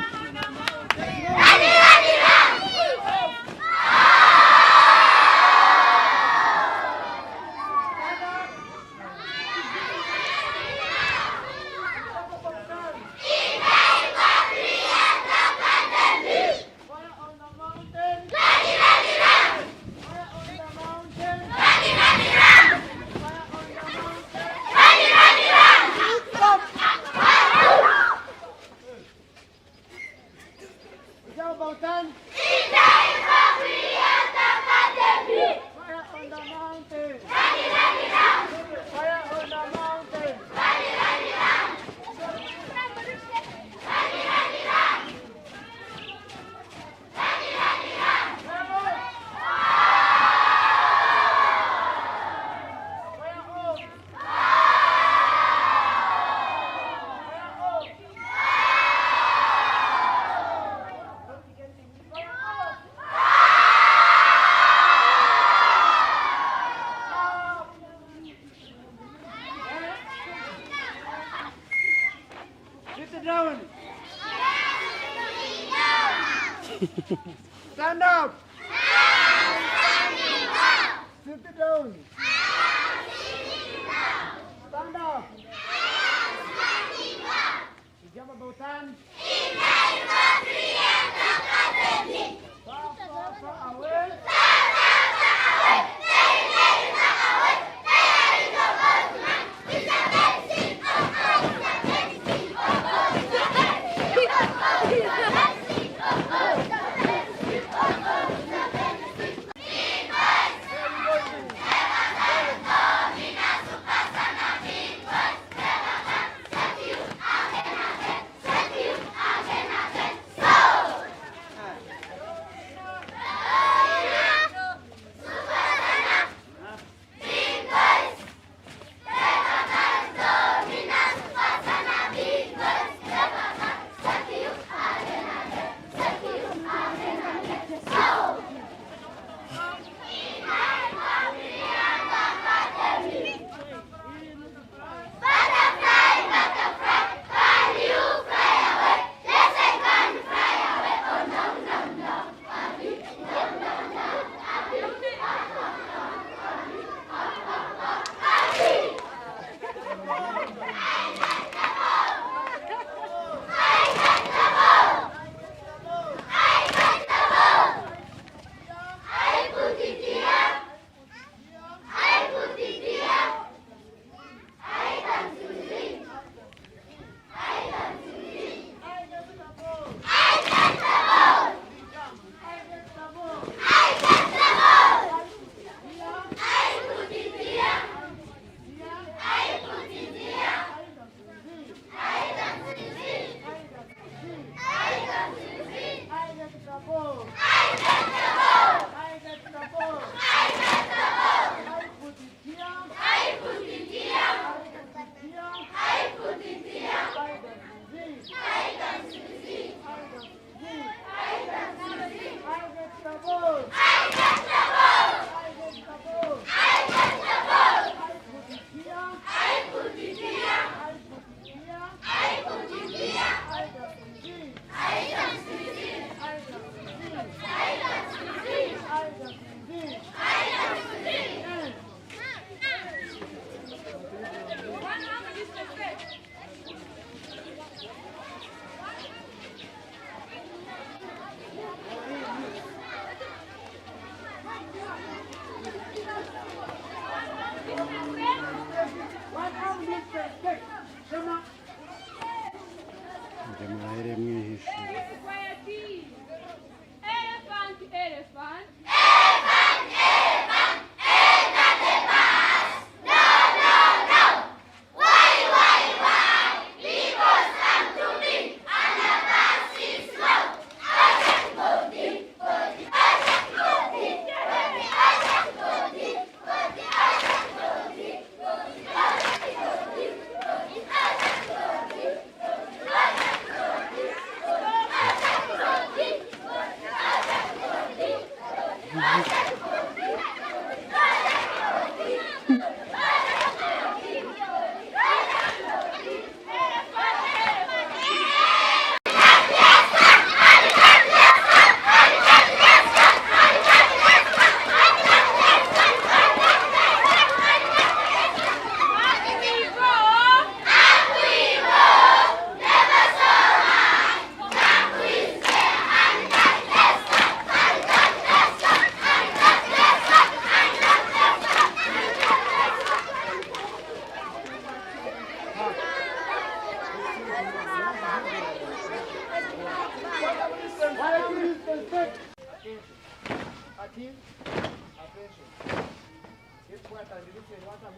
Stand up. Sit down. Stand up. Ijambo bautan. INDAHIGWA BRILLIANT ACADEMY. Far away.